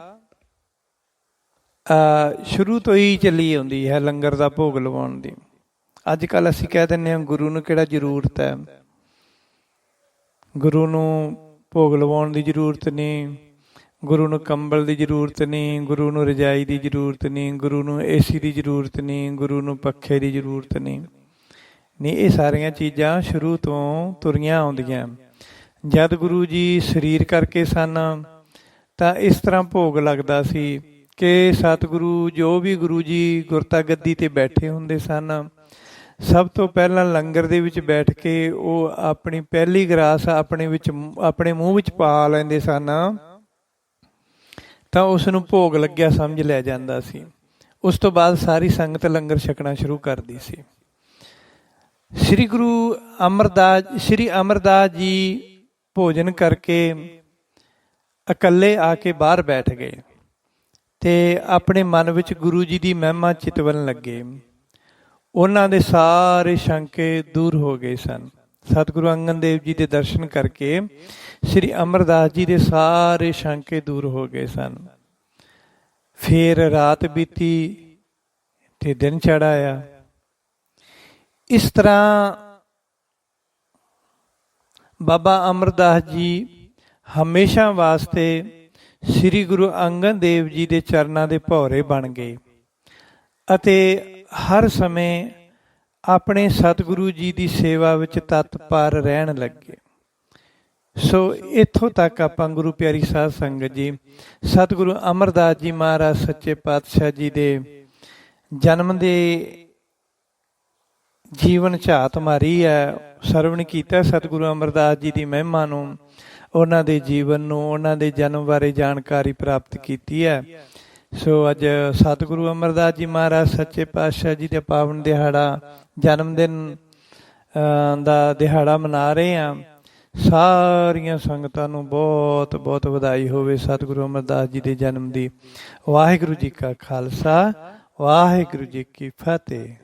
[SPEAKER 1] ਸ਼ੁਰੂ ਤੋਂ ਹੀ ਚੱਲੀ ਆਉਂਦੀ ਹੈ, ਲੰਗਰ ਦਾ ਭੋਗ ਲਵਾਉਣ ਦੀ। ਅੱਜ ਕੱਲ੍ਹ ਅਸੀਂ ਕਹਿ ਦਿੰਦੇ ਹਾਂ ਗੁਰੂ ਨੂੰ ਕਿਹੜਾ ਜ਼ਰੂਰਤ ਹੈ, ਗੁਰੂ ਨੂੰ ਭੋਗ ਲਵਾਉਣ ਦੀ ਜ਼ਰੂਰਤ ਨਹੀਂ, ਗੁਰੂ ਨੂੰ ਕੰਬਲ ਦੀ ਜ਼ਰੂਰਤ ਨਹੀਂ, ਗੁਰੂ ਨੂੰ ਰਜਾਈ ਦੀ ਜ਼ਰੂਰਤ ਨਹੀਂ, ਗੁਰੂ ਨੂੰ ਏਸੀ ਦੀ ਜ਼ਰੂਰਤ ਨਹੀਂ, ਗੁਰੂ ਨੂੰ ਪੱਖੇ ਦੀ ਜ਼ਰੂਰਤ ਨਹੀਂ। ਇਹ ਸਾਰੀਆਂ ਚੀਜ਼ਾਂ ਸ਼ੁਰੂ ਤੋਂ ਤੁਰੀਆਂ ਆਉਂਦੀਆਂ। ਜਦ ਗੁਰੂ ਜੀ ਸਰੀਰ ਕਰਕੇ ਸਨ ਤਾਂ ਇਸ ਤਰ੍ਹਾਂ ਭੋਗ ਲੱਗਦਾ ਸੀ ਕਿ ਸਤਿਗੁਰੂ ਜੋ ਵੀ ਗੁਰੂ ਜੀ ਗੁਰਤਾ ਗੱਦੀ ਤੇ ਬੈਠੇ ਹੁੰਦੇ ਸਨ, ਸਭ ਤੋਂ ਪਹਿਲਾਂ ਲੰਗਰ ਦੇ ਵਿੱਚ ਬੈਠ ਕੇ ਉਹ ਆਪਣੀ ਪਹਿਲੀ ਗਰਾਸ ਆਪਣੇ ਮੂੰਹ ਵਿੱਚ ਪਾ ਲੈਂਦੇ ਸਨ ਤਾਂ ਉਸ ਨੂੰ ਭੋਗ ਲੱਗਿਆ ਸਮਝ ਲਿਆ ਜਾਂਦਾ ਸੀ। ਉਸ ਤੋਂ ਬਾਅਦ ਸਾਰੀ ਸੰਗਤ ਲੰਗਰ ਛਕਣਾ ਸ਼ੁਰੂ ਕਰਦੀ ਸੀ। ਸ੍ਰੀ ਅਮਰਦਾਸ ਜੀ ਭੋਜਨ ਕਰਕੇ ਇਕੱਲੇ ਆ ਕੇ ਬਾਹਰ ਬੈਠ ਗਏ ਤੇ ਆਪਣੇ ਮਨ ਵਿੱਚ ਗੁਰੂ ਜੀ ਦੀ ਮਹਿਮਾ ਚਿਤਵਨ ਲੱਗੇ। ਉਹਨਾਂ ਦੇ ਸਾਰੇ ਸ਼ੰਕੇ ਦੂਰ ਹੋ ਗਏ ਸਨ। ਸਤਿਗੁਰੂ ਅੰਗਦ ਦੇਵ ਜੀ ਦੇ ਦਰਸ਼ਨ ਕਰਕੇ ਸ੍ਰੀ ਅਮਰਦਾਸ ਜੀ ਦੇ ਸਾਰੇ ਸ਼ੰਕੇ ਦੂਰ ਹੋ ਗਏ ਸਨ। ਫਿਰ ਰਾਤ ਬੀਤੀ ਤੇ ਦਿਨ ਚੜ੍ਹ ਆਇਆ। ਇਸ ਤਰ੍ਹਾਂ ਬਾਬਾ ਅਮਰਦਾਸ ਜੀ ਹਮੇਸ਼ਾ ਵਾਸਤੇ ਸ੍ਰੀ ਗੁਰੂ ਅੰਗਦ ਦੇਵ ਜੀ ਦੇ ਚਰਨਾਂ ਦੇ ਭੌਰੇ ਬਣ ਗਏ ਅਤੇ ਹਰ ਸਮੇਂ ਆਪਣੇ ਸਤਿਗੁਰੂ ਜੀ ਦੀ ਸੇਵਾ ਵਿੱਚ ਤਤਪਰ ਰਹਿਣ ਲੱਗੇ। ਸੋ ਇੱਥੋਂ ਤੱਕ ਆਪਾਂ ਗੁਰੂ ਪਿਆਰੀ ਸਾਧ ਸੰਗਤ ਜੀ ਸਤਿਗੁਰੂ ਅਮਰਦਾਸ ਜੀ ਮਹਾਰਾਜ ਸੱਚੇ ਪਾਤਸ਼ਾਹ ਜੀ ਦੇ ਜਨਮ ਦੇ ਜੀਵਨ ਝਾਤ ਮਾਰੀ ਹੈ, ਸਰਵਣ ਕੀਤਾ ਸਤਿਗੁਰੂ ਅਮਰਦਾਸ ਜੀ ਦੀ ਮਹਿਮਾ ਨੂੰ, ਉਹਨਾਂ ਦੇ ਜੀਵਨ ਨੂੰ, ਉਹਨਾਂ ਦੇ ਜਨਮ ਬਾਰੇ ਜਾਣਕਾਰੀ ਪ੍ਰਾਪਤ ਕੀਤੀ ਹੈ। ਸੋ ਅੱਜ ਸਤਿਗੁਰੂ ਅਮਰਦਾਸ ਜੀ ਮਹਾਰਾਜ ਸੱਚੇ ਪਾਤਸ਼ਾਹ ਜੀ ਦਾ ਪਾਵਨ ਦਿਹਾੜਾ, ਜਨਮ ਦਿਨ ਦਾ ਦਿਹਾੜਾ ਮਨਾ ਰਹੇ ਹਾਂ। ਸਾਰੀਆਂ ਸੰਗਤਾਂ ਨੂੰ ਬਹੁਤ ਬਹੁਤ ਵਧਾਈ ਹੋਵੇ ਸਤਿਗੁਰੂ ਅਮਰਦਾਸ ਜੀ ਦੇ ਜਨਮ ਦੀ। ਵਾਹਿਗੁਰੂ ਜੀ ਕਾ ਖਾਲਸਾ, ਵਾਹਿਗੁਰੂ ਜੀ ਕੀ ਫਤਿਹ।